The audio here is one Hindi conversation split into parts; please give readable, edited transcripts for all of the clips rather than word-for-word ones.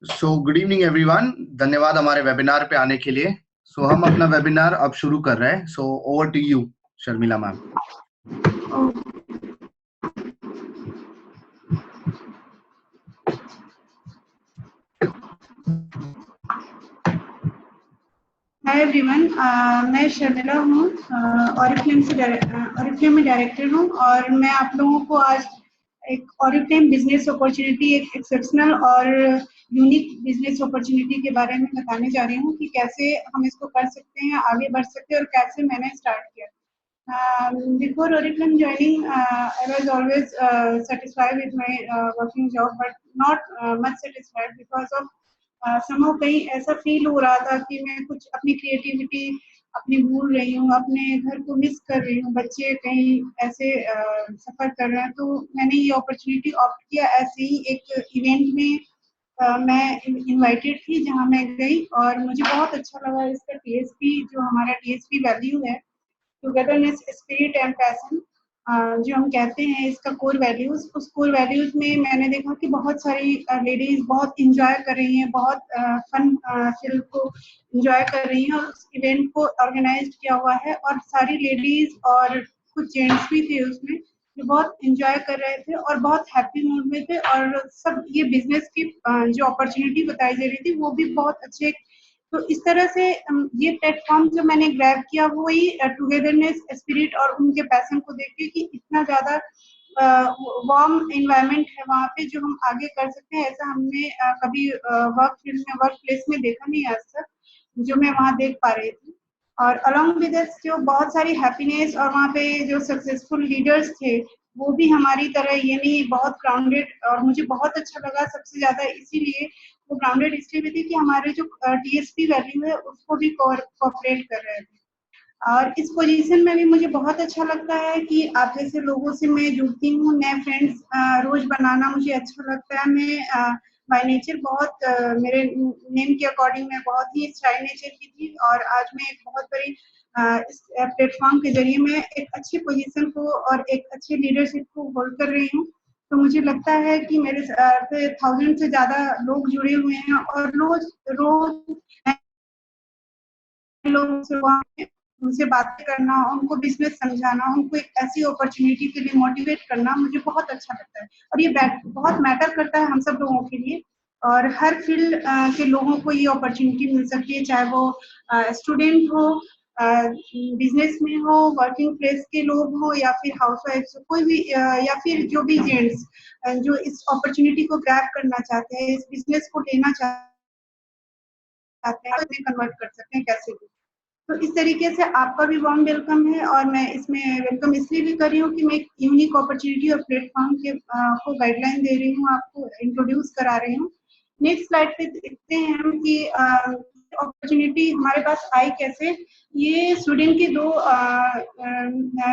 Good evening everyone. धन्यवाद हमारे वेबिनार पे आने के लिए। हम अपना वेबिनार अब शुरू कर रहे हैं। Over to you Sharmila ma'am. Hi everyone, मैं शर्मिला हूँ, ऑरिफ्लेम में डायरेक्टर हूँ और मैं आप लोगों को आज एक ऑरिफ्लेम बिजनेस अपॉर्चुनिटी, एक एक्सेप्शनल और यूनिक बिजनेस अपॉर्चुनिटी के बारे में बताने जा रही हूँ कि कैसे हम इसको कर सकते हैं, आगे बढ़ सकते हैं और कैसे मैंने स्टार्ट किया। Before Oriflame joining, I was always satisfied with my working job, but not much satisfied because of somehow कहीं ऐसा फील हो रहा था कि मैं कुछ अपनी क्रिएटिविटी अपनी भूल रही हूँ, अपने घर को मिस कर रही हूँ, बच्चे कहीं ऐसे सफर कर रहे हैं। तो मैंने ये अपॉर्चुनिटी ऑप्ट किया। ऐसे ही एक इवेंट में मैं इनवाइटेड थी जहाँ मैं गई और मुझे बहुत अच्छा लगा। इसका टीएसपी, जो हमारा टीएसपी वैल्यू है, टुगेदरनेस, स्पिरिट एंड पैशन, जो हम कहते हैं इसका कोर वैल्यूज, उस कोर वैल्यूज में मैंने देखा कि बहुत सारी लेडीज बहुत इंजॉय कर रही हैं, बहुत फन फील को इंजॉय कर रही हैं और उस इवेंट को ऑर्गेनाइज किया हुआ है और सारी लेडीज और कुछ जेंट्स भी थे उसमें जो बहुत इंजॉय कर रहे थे और बहुत हैप्पी मूड में थे और सब ये बिजनेस की जो अपॉर्चुनिटी बताई जा रही थी वो भी बहुत अच्छे। तो इस तरह से ये प्लेटफॉर्म जो मैंने ग्रैब किया वो ही टुगेदरनेस, स्पिरिट और उनके पैशन को देख के कि इतना ज्यादा वार्म एनवायरनमेंट है वहाँ पे जो हम आगे कर सकते हैं। ऐसा हमने कभी वर्क फील्ड में, वर्क प्लेस में देखा नहीं आज तक, जो मैं वहाँ देख पा रही थी। और अलॉन्ग विद जो बहुत सारी हैप्पीनेस और वहाँ पे जो सक्सेसफुल लीडर्स थे वो भी हमारी तरह ये नहीं, बहुत ग्राउंडेड, और मुझे बहुत अच्छा लगा सबसे ज्यादा इसीलिए वो ग्राउंडेड इसलिए भी थी कि हमारे जो टीएसपी वैल्यू है उसको भी कोऑपरेट कर रहे थे। और इस पोजीशन में भी मुझे बहुत अच्छा लगता है कि आप जैसे लोगों से मैं जुड़ती हूँ, नए फ्रेंड्स रोज बनाना मुझे अच्छा लगता है। मैं बाय नेचर बहुत मेरे नेम के अकॉर्डिंग मैं बहुत ही शाय नेचर की थी और आज मैं एक बहुत बड़ी इस प्लेटफॉर्म के जरिए मैं एक अच्छी पोजीशन को और एक अच्छी लीडरशिप को होल्ड कर रही हूँ। तो मुझे लगता है कि मेरे 1000 से ज्यादा लोग जुड़े हुए हैं और रोज रोज लोगों से उनसे बातें करना, उनको बिजनेस समझाना, उनको एक ऐसी अपॉर्चुनिटी के लिए मोटिवेट करना मुझे बहुत अच्छा लगता है और ये बहुत मैटर करता है हम सब लोगों के लिए। और हर फील्ड के लोगों को ये अपॉर्चुनिटी मिल सकती है, चाहे वो स्टूडेंट हो, बिजनेस में हो, वर्किंग प्लेस के लोग हो या फिर हाउस वाइफ, कोई भी या फिर जो भी जेंट्स जो इस अपॉर्चुनिटी को ग्रैब करना चाहते हैं, इस बिजनेस को लेना चाहते हैं, तो कन्वर्ट कर सकते हैं कैसे भी। तो इस तरीके से आपका भी वार्म वेलकम है और मैं इसमें वेलकम इसलिए भी कर रही हूँ कि मैं एक यूनिक अपॉर्चुनिटी और प्लेटफॉर्म के को गाइडलाइन दे रही हूँ, आपको इंट्रोड्यूस करा रही हूँ। नेक्स्ट स्लाइड पे देखते हैं हम कि अपॉर्चुनिटी हमारे पास आई कैसे। ये स्वीडन के दो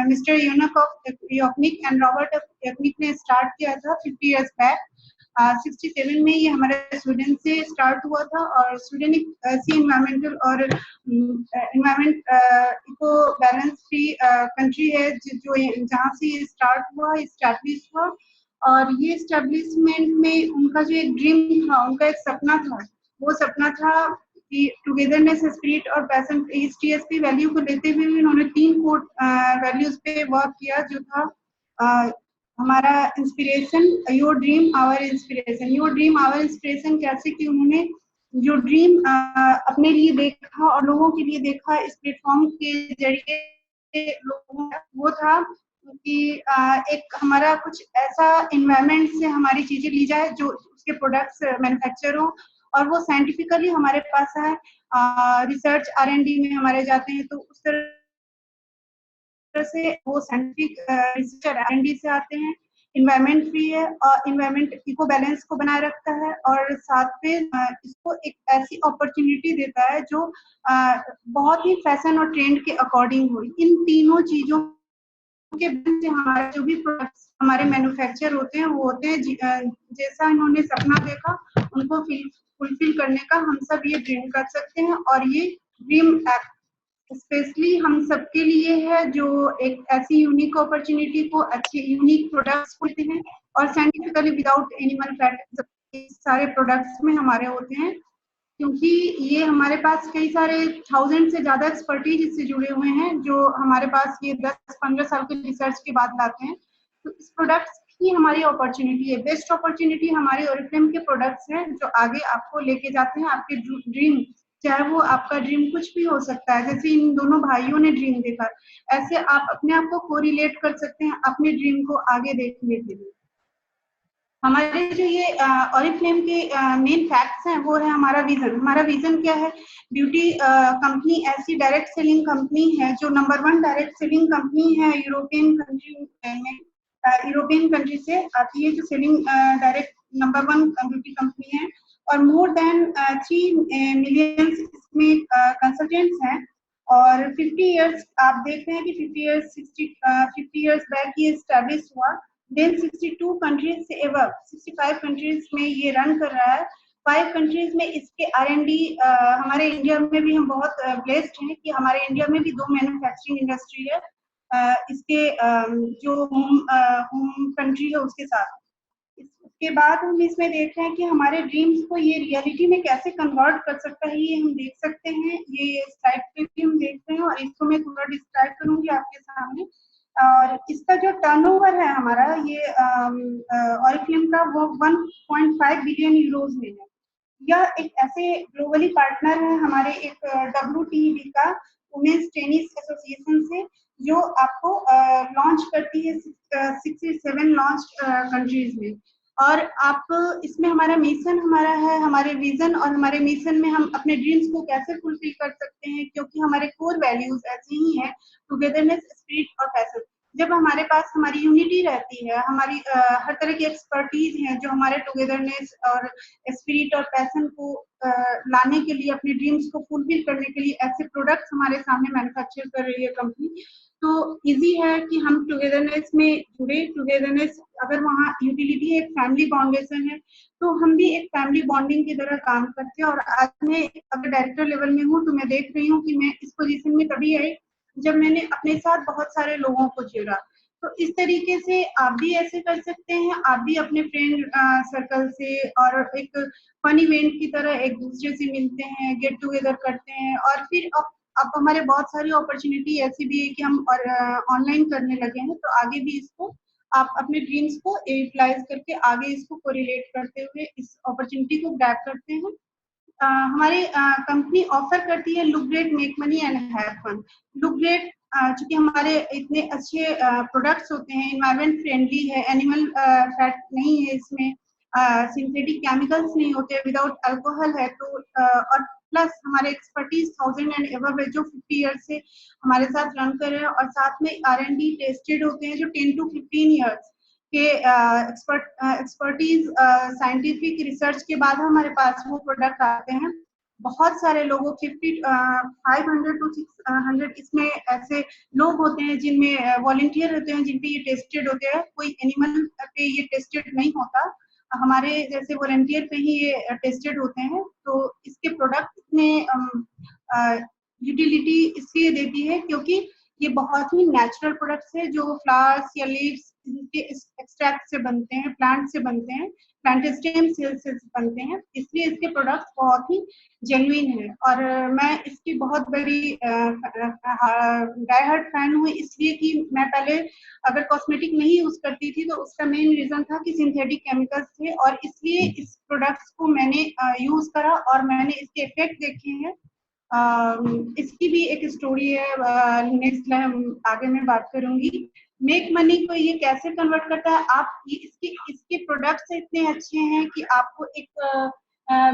मिस्टर योकनिक एंड रॉबर्ट योकनिक ने स्टार्ट किया था 50 इयर्स बैक। 67 में ये हमारे स्वीडन से स्टार्ट हुआ था और स्वीडन एक ऐसी इन्वायरमेंटल और environment eco balance free country है जो जहाँ से ये स्टार्ट हुआ, इस्टेब्लिश हुआ। और ये इस्टेब्लिशमेंट में उनका जो एक ड्रीम था, उनका एक सपना था, वो सपना था कि टुगेदरनेस, स्पिरिट और पैशन, इस टीएसपी वैल्यू को लेते हुए उन्होंने 3 कोर वैल्यूज पे वर्क किया, जो था हमारा inspiration, your dream our inspiration. Your dream our inspiration कैसे कि उन्होंने जो ड्रीम अपने लिए देखा और लोगों के लिए देखा इस प्लेटफॉर्म के जरिए लोगों, वो था कि एक हमारा कुछ ऐसा इन्वायरमेंट से हमारी चीजें ली जाए जो उसके प्रोडक्ट्स मैन्युफैक्चर हो और वो साइंटिफिकली हमारे पास है, रिसर्च R&D में हमारे जाते हैं, तो उस तरह से वो साइंटिफिक रिसर्च R&D से आते हैं। इन्वायरमेंट फ्री है और इन्वायरमेंट इको बैलेंस को बनाए रखता है और साथ में इसको एक ऐसी अपॉर्चुनिटी देता है जो बहुत ही फैशन और ट्रेंड के अकॉर्डिंग हो। इन तीनों चीजों के बीच हमारे जो भी प्रोडक्ट्स हमारे मैन्युफैक्चर होते हैं वो होते हैं जैसा इन्होंने सपना देखा उनको फुलफिल करने का हम सब ये ड्रीम कर सकते हैं। और ये ड्रीम स्पेशली हम सबके लिए है जो एक ऐसी यूनिक अपॉर्चुनिटी को, अच्छे यूनिक प्रोडक्ट्स होते हैं और साइंटिफिकली विदाउट एनिमल फैट इस सारे प्रोडक्ट्स में हमारे होते हैं, क्योंकि ये हमारे पास कई सारे 1000 से ज्यादा एक्सपर्टीज इससे जुड़े हुए हैं, जो हमारे पास ये 10-15 साल के रिसर्च के बाद लाते हैं। तो इस प्रोडक्ट्स की हमारी अपॉर्चुनिटी है, बेस्ट अपॉर्चुनिटी हमारे ओरिफ्लेम के प्रोडक्ट्स हैं, जो आगे आपको लेके जाते हैं आपके ड्रीम, चाहे वो आपका ड्रीम कुछ भी हो सकता है। जैसे इन दोनों भाइयों ने ड्रीम देखा, ऐसे आप अपने आप को कोरिलेट कर सकते हैं अपने ड्रीम को आगे देखने के लिए। हमारे जो ये ओरिफ्लेम के मेन फैक्ट्स हैं, वो है हमारा विजन। हमारा विजन क्या है? ब्यूटी कंपनी ऐसी डायरेक्ट सेलिंग कंपनी है जो नंबर 1 डायरेक्ट सेलिंग कंपनी है यूरोपियन कंट्री में। यूरोपियन कंट्री से आती है जो selling direct number 1 beauty company है, और मोर देन 3 मिलियन इसमें कंसल्टेंट्स हैं। और 50 इयर्स आप देख रहे हैं कि 50 इयर्स बैक ये एस्टैब्लिश हुआ। देन 62 कंट्रीज से एवर 65 कंट्रीज में ये रन कर रहा है। 5 कंट्रीज में इसके R&D, हमारे इंडिया में भी हम बहुत ब्लेस्ड हैं कि हमारे इंडिया में भी 2 मैन्युफैक्चरिंग इंडस्ट्री है इसके जो होम कंट्री है उसके साथ। इसके बाद हम इसमें देख रहे हैं कि हमारे ड्रीम्स को ये रियलिटी में कैसे कन्वर्ट कर सकता है, ये हम देख सकते हैं। ये स्लाइड पे भी हम देख रहे हैं और इसको मैं थोड़ा डिस्क्राइब करूंगी आपके सामने। और इसका जो टर्नओवर है हमारा, ये ओरिफ्लेम का, वो 1.5 बिलियन यूरोज में है। यह एक ऐसे ग्लोबली पार्टनर है हमारे एक WTED का, वुमेन्स टेनिस एसोसिएशन से, जो आपको लॉन्च करती है 67 लॉन्च कंट्रीज में। और आप इसमें हमारा मिशन हमारा है, हमारे विजन और हमारे मिशन में हम अपने ड्रीम्स को कैसे फुलफिल कर सकते हैं, क्योंकि हमारे कोर वैल्यूज ऐसे ही हैं, टुगेदरनेस, स्पिरिट और पैशन। जब हमारे पास हमारी यूनिटी रहती है, हमारी हर तरह की एक्सपर्टीज है जो हमारे टुगेदरनेस और स्पिरिट और पैशन को लाने के लिए, अपने ड्रीम्स को फुलफिल करने के लिए ऐसे प्रोडक्ट्स हमारे सामने मैन्युफैक्चर कर रही है कंपनी, तो इजी है कि हम टुगेदरनेस में जुड़े। टुगेदरनेस, अगर वहाँ यूटिलिटी एक फैमिली फाउंडेशन है, तो हम भी एक फैमिली बॉन्डिंग की तरह काम करते हैं। और आज मैं अगर डायरेक्टर लेवल में हूँ, तो मैं देख रही हूँ कि मैं इस पोजीशन में तभी आई जब मैंने अपने साथ बहुत सारे लोगों को जोड़ा। तो इस तरीके से आप भी ऐसे कर सकते हैं, आप भी अपने फ्रेंड सर्कल से और एक फन इवेंट की तरह एक दूसरे से मिलते हैं, गेट टुगेदर करते हैं। और फिर अब हमारे बहुत सारी अपॉर्चुनिटी ऐसी भी है कि हम ऑनलाइन करने लगे हैं, तो आगे भी इसको आप अपने ड्रीम्स को यूटिलाइज करके आगे इसको कोरिलेट करते हुए इस अपॉर्चुनिटी को ग्रैब करते हैं। हमारी कंपनी ऑफर करती है look great, make money and have fun. Look great, चूंकि हमारे इतने अच्छे प्रोडक्ट्स होते हैं, इन्वायरमेंट फ्रेंडली है, एनिमल फैट नहीं है इसमें, सिंथेटिक केमिकल्स नहीं होते, विदाउट अल्कोहल है, तो और प्लस हमारे एक्सपर्टीज 1000 एंड एबव है जो 50 ईयर्स से हमारे साथ रन कर रहे हैं, और साथ में R&D टेस्टेड होते हैं जो 10 to 15 ईयर्स के एक्सपर्टीज साइंटिफिक रिसर्च के बाद हमारे पास वो प्रोडक्ट आते हैं। बहुत सारे लोगों 500 to 600 इसमें ऐसे लोग होते हैं जिनमें वॉलंटियर होते हैं, जिन पे ये टेस्टेड होते हैं। कोई एनिमल पे ये टेस्टेड नहीं होता, हमारे जैसे वॉलंटियर पे ही ये टेस्टेड होते हैं। तो इसके प्रोडक्ट में यूटिलिटी इसलिए देती है क्योंकि ये बहुत ही नेचुरल प्रोडक्ट्स है जो फ्लावर्स या लीव्स के एक्सट्रैक्ट से बनते हैं, प्लांट से बनते हैं, प्लांट स्टेम सेल से बनते हैं, इसलिए इसके प्रोडक्ट्स बहुत ही जेन्युइन है। और मैं इसकी बहुत बड़ी डाई हार्ड फैन हूँ, इसलिए कि मैं पहले अगर कॉस्मेटिक नहीं यूज करती थी, तो उसका मेन रीजन था कि सिंथेटिक केमिकल्स थे, और इसलिए इस प्रोडक्ट्स को मैंने यूज करा और मैंने इसके इफेक्ट देखे हैं। इसकी भी एक स्टोरी है, नेक्स्ट आगे मैं बात करूंगी। मेक मनी को ये कैसे कन्वर्ट करता है, आप इसके प्रोडक्ट्स इतने अच्छे हैं कि आपको एक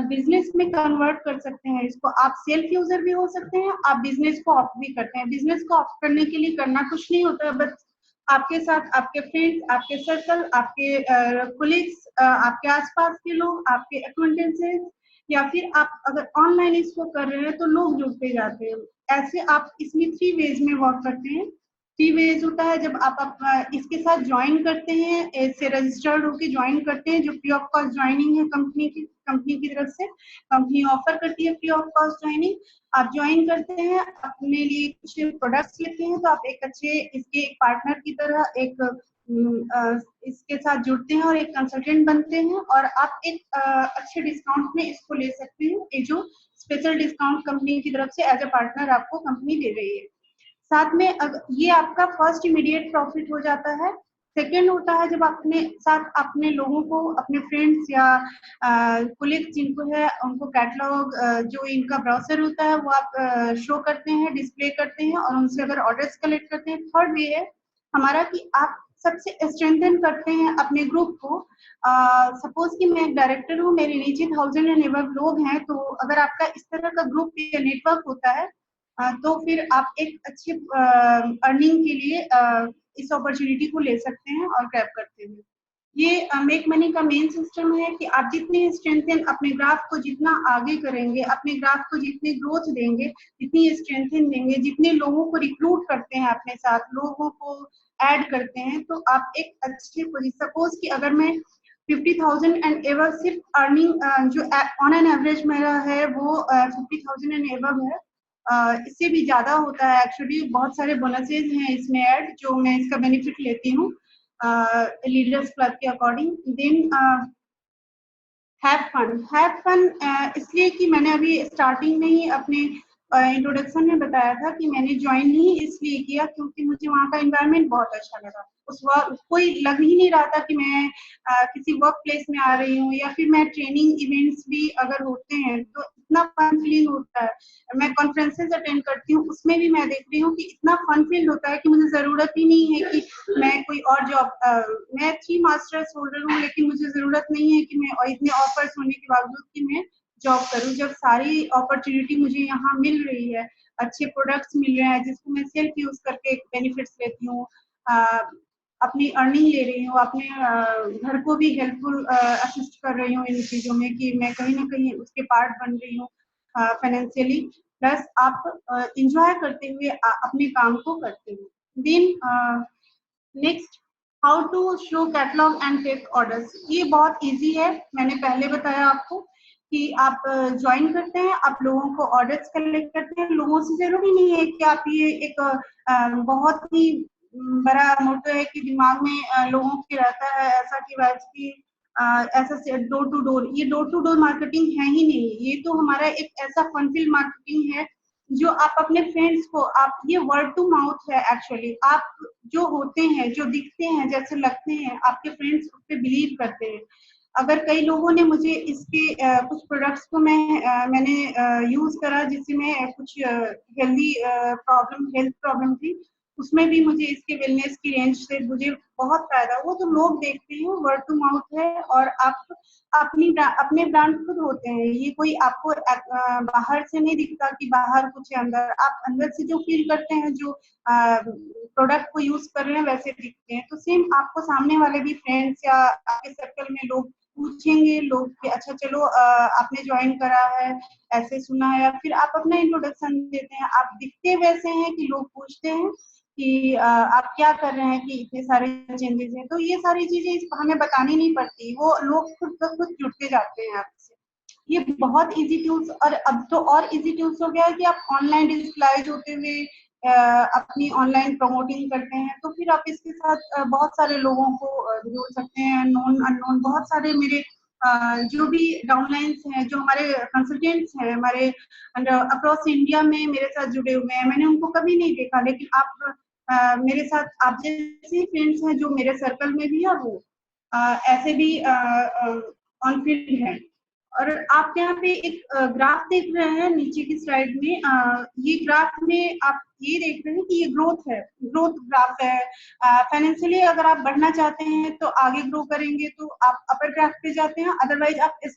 बिजनेस में कन्वर्ट कर सकते हैं इसको। आप सेल्फ यूजर भी हो सकते हैं, आप बिजनेस को ऑप्ट भी करते हैं। बिजनेस को ऑप्ट करने के लिए करना कुछ नहीं होता, बस आपके साथ आपके फ्रेंड्स, आपके सर्कल, आपके कोलिग्स, आपके आसपास के लोग, आपके एक्वेंटेंसेस, या फिर आप अगर ऑनलाइन इसको कर रहे हैं तो लोग जुड़ते जाते हैं। ऐसे आप इसमें 3 वेज में वर्क करते हैं। 3 वेज होता है जब आप इसके साथ ज्वाइन करते हैं, इससे रजिस्टर्ड होकर ज्वाइन करते हैं, जो फ्री ऑफ कॉस्ट ज्वाइनिंग है कंपनी की तरफ से। कंपनी ऑफर करती है फ्री ऑफ कॉस्ट ज्वाइनिंग। आप ज्वाइन करते हैं, अपने लिए कुछ प्रोडक्ट्स लेते हैं, तो आप एक अच्छे इसके एक पार्टनर की तरह इसके साथ जुड़ते हैं और एक कंसल्टेंट बनते हैं, और आप एक अच्छे डिस्काउंट में इसको ले सकते हैं। ये जो स्पेशल डिस्काउंट कंपनी की तरफ से एज अ पार्टनर आपको कंपनी दे रही है। साथ में ये आपका फर्स्ट इमीडिएट प्रॉफिट हो जाता है। सेकेंड होता है जब अपने साथ अपने लोगों को, अपने फ्रेंड्स या कोलिग्स जिनको है, उनको कैटलॉग जो इनका ब्राउजर होता है वो आप शो करते हैं, डिस्प्ले करते हैं और उनसे अगर ऑर्डर्स कलेक्ट करते हैं। थर्ड वे है हमारा कि आप सबसे स्ट्रेंथन करते हैं अपने ग्रुप को। सपोज कि मैं एक डायरेक्टर हूँ, मेरे नीचे 1000 एंड एबव लोग हैं, तो अगर आपका इस तरह का ग्रुप या नेटवर्क होता है तो फिर आप एक अच्छे अर्निंग के लिए इस अपॉर्चुनिटी को ले सकते हैं और ग्रैब करते हैं। ये मेक मनी का मेन सिस्टम है कि आप जितने स्ट्रेंथन अपने ग्राफ को जितना आगे करेंगे, अपने ग्राफ को जितनी ग्रोथ देंगे, जितनी स्ट्रेंथन देंगे, जितने लोगों को रिक्रूट करते हैं अपने साथ, लोगों को ऐड करते हैं, तो आप एक अच्छे पोजीशन। सपोज कि अगर मैं 50,000 एंड एवर सिर्फ अर्निंग जो ऑन एन एवरेज मेरा है वो 50,000 एंड एवर है, इससे भी ज्यादा होता है एक्चुअली। बहुत सारे बोनसेज हैं इसमें ऐड, जो मैं इसका बेनिफिट लेती हूँ लीडर्स क्लब के अकॉर्डिंग। देन हैव फन इसलिए कि मैंने अभी स्टार्टिंग में ही अपने इंट्रोडक्शन में बताया था कि मैंने ज्वाइन ही इसलिए किया क्योंकि मुझे वहाँ का एनवायरनमेंट बहुत अच्छा लगा। उस वक्त कोई लग ही नहीं रहा था कि मैं किसी वर्क प्लेस में आ रही हूँ, या फिर मैं ट्रेनिंग इवेंट्स भी अगर होते हैं तो इतना फन फील होता है। मैं कॉन्फ्रेंसेस अटेंड करती हूँ, उसमें भी मैं देख रही हूँ कि इतना फन फील होता है कि मुझे जरूरत ही नहीं है कि मैं कोई और जॉब मैं 3 मास्टर्स होल्डर हूँ, लेकिन मुझे जरूरत नहीं है कि मैं इतने ऑफर्स होने के बावजूद कि मैं जॉब करूँ। जब सारी अपॉर्चुनिटी मुझे यहाँ मिल रही है, अच्छे प्रोडक्ट्स मिल रहे हैं जिसको मैं सेल्फ यूज करके बेनिफिट्स लेती हूँ, अपनी अर्निंग ले रही हूँ, अपने घर को भी हेल्पफुल असिस्ट कर रही हूँ इन चीजों में कि मैं कहीं ना कहीं उसके पार्ट बन रही हूँ फाइनेंशियली, प्लस आप इंजॉय करते हुए अपने काम को करते हो। Then next, how to show catalogue and take orders. ये बहुत इजी है, मैंने पहले बताया आपको कि आप ज्वाइन करते हैं, आप लोगों को ऑर्डर्स कलेक्ट करते हैं। लोगों से जरूरी नहीं है कि आप ये एक बहुत ही बड़ा मोटो है कि दिमाग में लोगों के रहता है ऐसा कि वैसे की ऐसा से डोर टू डोर, ये डोर टू डोर मार्केटिंग है ही नहीं। ये तो हमारा एक ऐसा फनफिल मार्केटिंग है जो आप अपने फ्रेंड्स को, आप ये वर्ड टू माउथ है एक्चुअली। आप जो होते हैं, जो दिखते हैं, जैसे लगते हैं, आपके फ्रेंड्स उस पर बिलीव करते हैं। अगर कई लोगों ने मुझे इसके कुछ प्रोडक्ट्स को मैंने यूज करा जिससे मैं कुछ हेल्थ प्रॉब्लम थी, उसमें भी मुझे इसके वेलनेस की रेंज से मुझे बहुत फायदा हुआ। तो लोग देखते हैं, वर्ड टू माउथ है, और आप अपने ब्रांड खुद होते हैं। ये कोई आपको बाहर से नहीं दिखता कि बाहर कुछ है, अंदर आप अंदर से जो फील करते हैं, जो प्रोडक्ट को यूज कर रहे हैं वैसे दिखते हैं। तो सेम आपको सामने वाले भी फ्रेंड्स या आपके सर्कल में लोग पूछेंगे, लोग कि अच्छा चलो आपने ज्वाइन करा है, ऐसे सुना है, या फिर आप अपना इंट्रोडक्शन देते हैं, आप दिखते वैसे हैं कि लोग पूछते हैं कि आप क्या कर रहे हैं कि इतने सारे चेंजेस हैं। तो ये सारी चीजें हमें बतानी नहीं पड़ती, वो लोग खुद ब खुद जुड़ते जाते हैं आपसे। ये बहुत इजी टूल्स, और अब तो और इजी टूल्स हो गया है कि आप ऑनलाइन डिजिटलाइज होते हुए अपनी ऑनलाइन प्रमोटिंग करते हैं, तो फिर आप इसके साथ बहुत सारे लोगों को जोड़ सकते हैं, नोन अननोन। बहुत सारे मेरे जो भी डाउनलाइंस हैं, जो हमारे कंसल्टेंट्स हैं, हमारे अक्रॉस इंडिया में मेरे साथ जुड़े हुए हैं, मैंने उनको कभी नहीं देखा, लेकिन आप मेरे साथ, आप जैसे फ्रेंड्स हैं जो मेरे सर्कल में भी है, वो ऐसे भी ऑन फील्ड है। और आप यहाँ पे एक ग्राफ देख रहे हैं नीचे की स्लाइड में, ये ग्राफ में आप ये देख रहे हैं कि ये ग्रोथ है, ग्रोथ ग्राफ है। फाइनेंशियली अगर आप बढ़ना चाहते हैं तो आगे ग्रो करेंगे तो आप अपर ग्राफ पे जाते हैं, अदरवाइज आप एक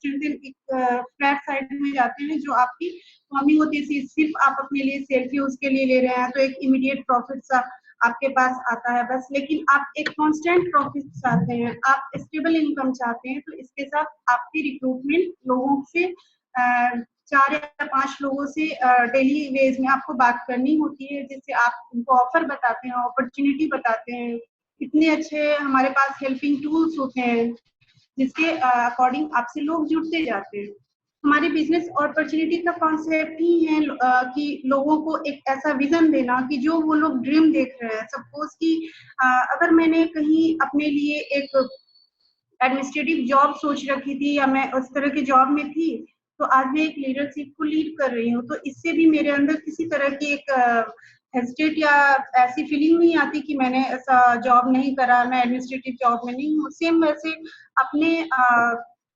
फ्लैट साइड में जाते हैं जो आपकी फॉर्मिंग होती है, सिर्फ आप अपने लिए सेल्फ यूज के लिए ले रहे हैं, तो एक इमीडिएट प्रॉफिट सा आपके पास आता है बस। लेकिन आप एक कांस्टेंट प्रॉफिट चाहते हैं, आप स्टेबल इनकम चाहते हैं, तो इसके साथ आपकी रिक्रूटमेंट लोगों से 4 या 5 लोगों से डेली वेज में आपको बात करनी होती है, जिससे आप उनको ऑफर बताते हैं, अपॉर्चुनिटी बताते हैं। इतने अच्छे हमारे पास हेल्पिंग टूल्स होते हैं जिसके अकॉर्डिंग आपसे लोग जुड़ते जाते हैं। हमारी बिजनेस अपॉर्चुनिटी का कॉन्सेप्ट ही है कि लोगों को एक ऐसा विजन देना कि जो वो लोग ड्रीम देख रहे हैं। सपोज कि अगर मैंने कहीं अपने लिए एक एडमिनिस्ट्रेटिव जॉब सोच रखी थी या मैं उस तरह की जॉब में थी, तो आज मैं एक लीडरशिप को लीड कर रही हूँ, तो इससे भी मेरे अंदर किसी तरह की एक हेजिटेट या ऐसी फीलिंग नहीं आती कि मैंने ऐसा जॉब नहीं करा, मैं एडमिनिस्ट्रेटिव जॉब में नहीं हूँ। सेम वैसे अपने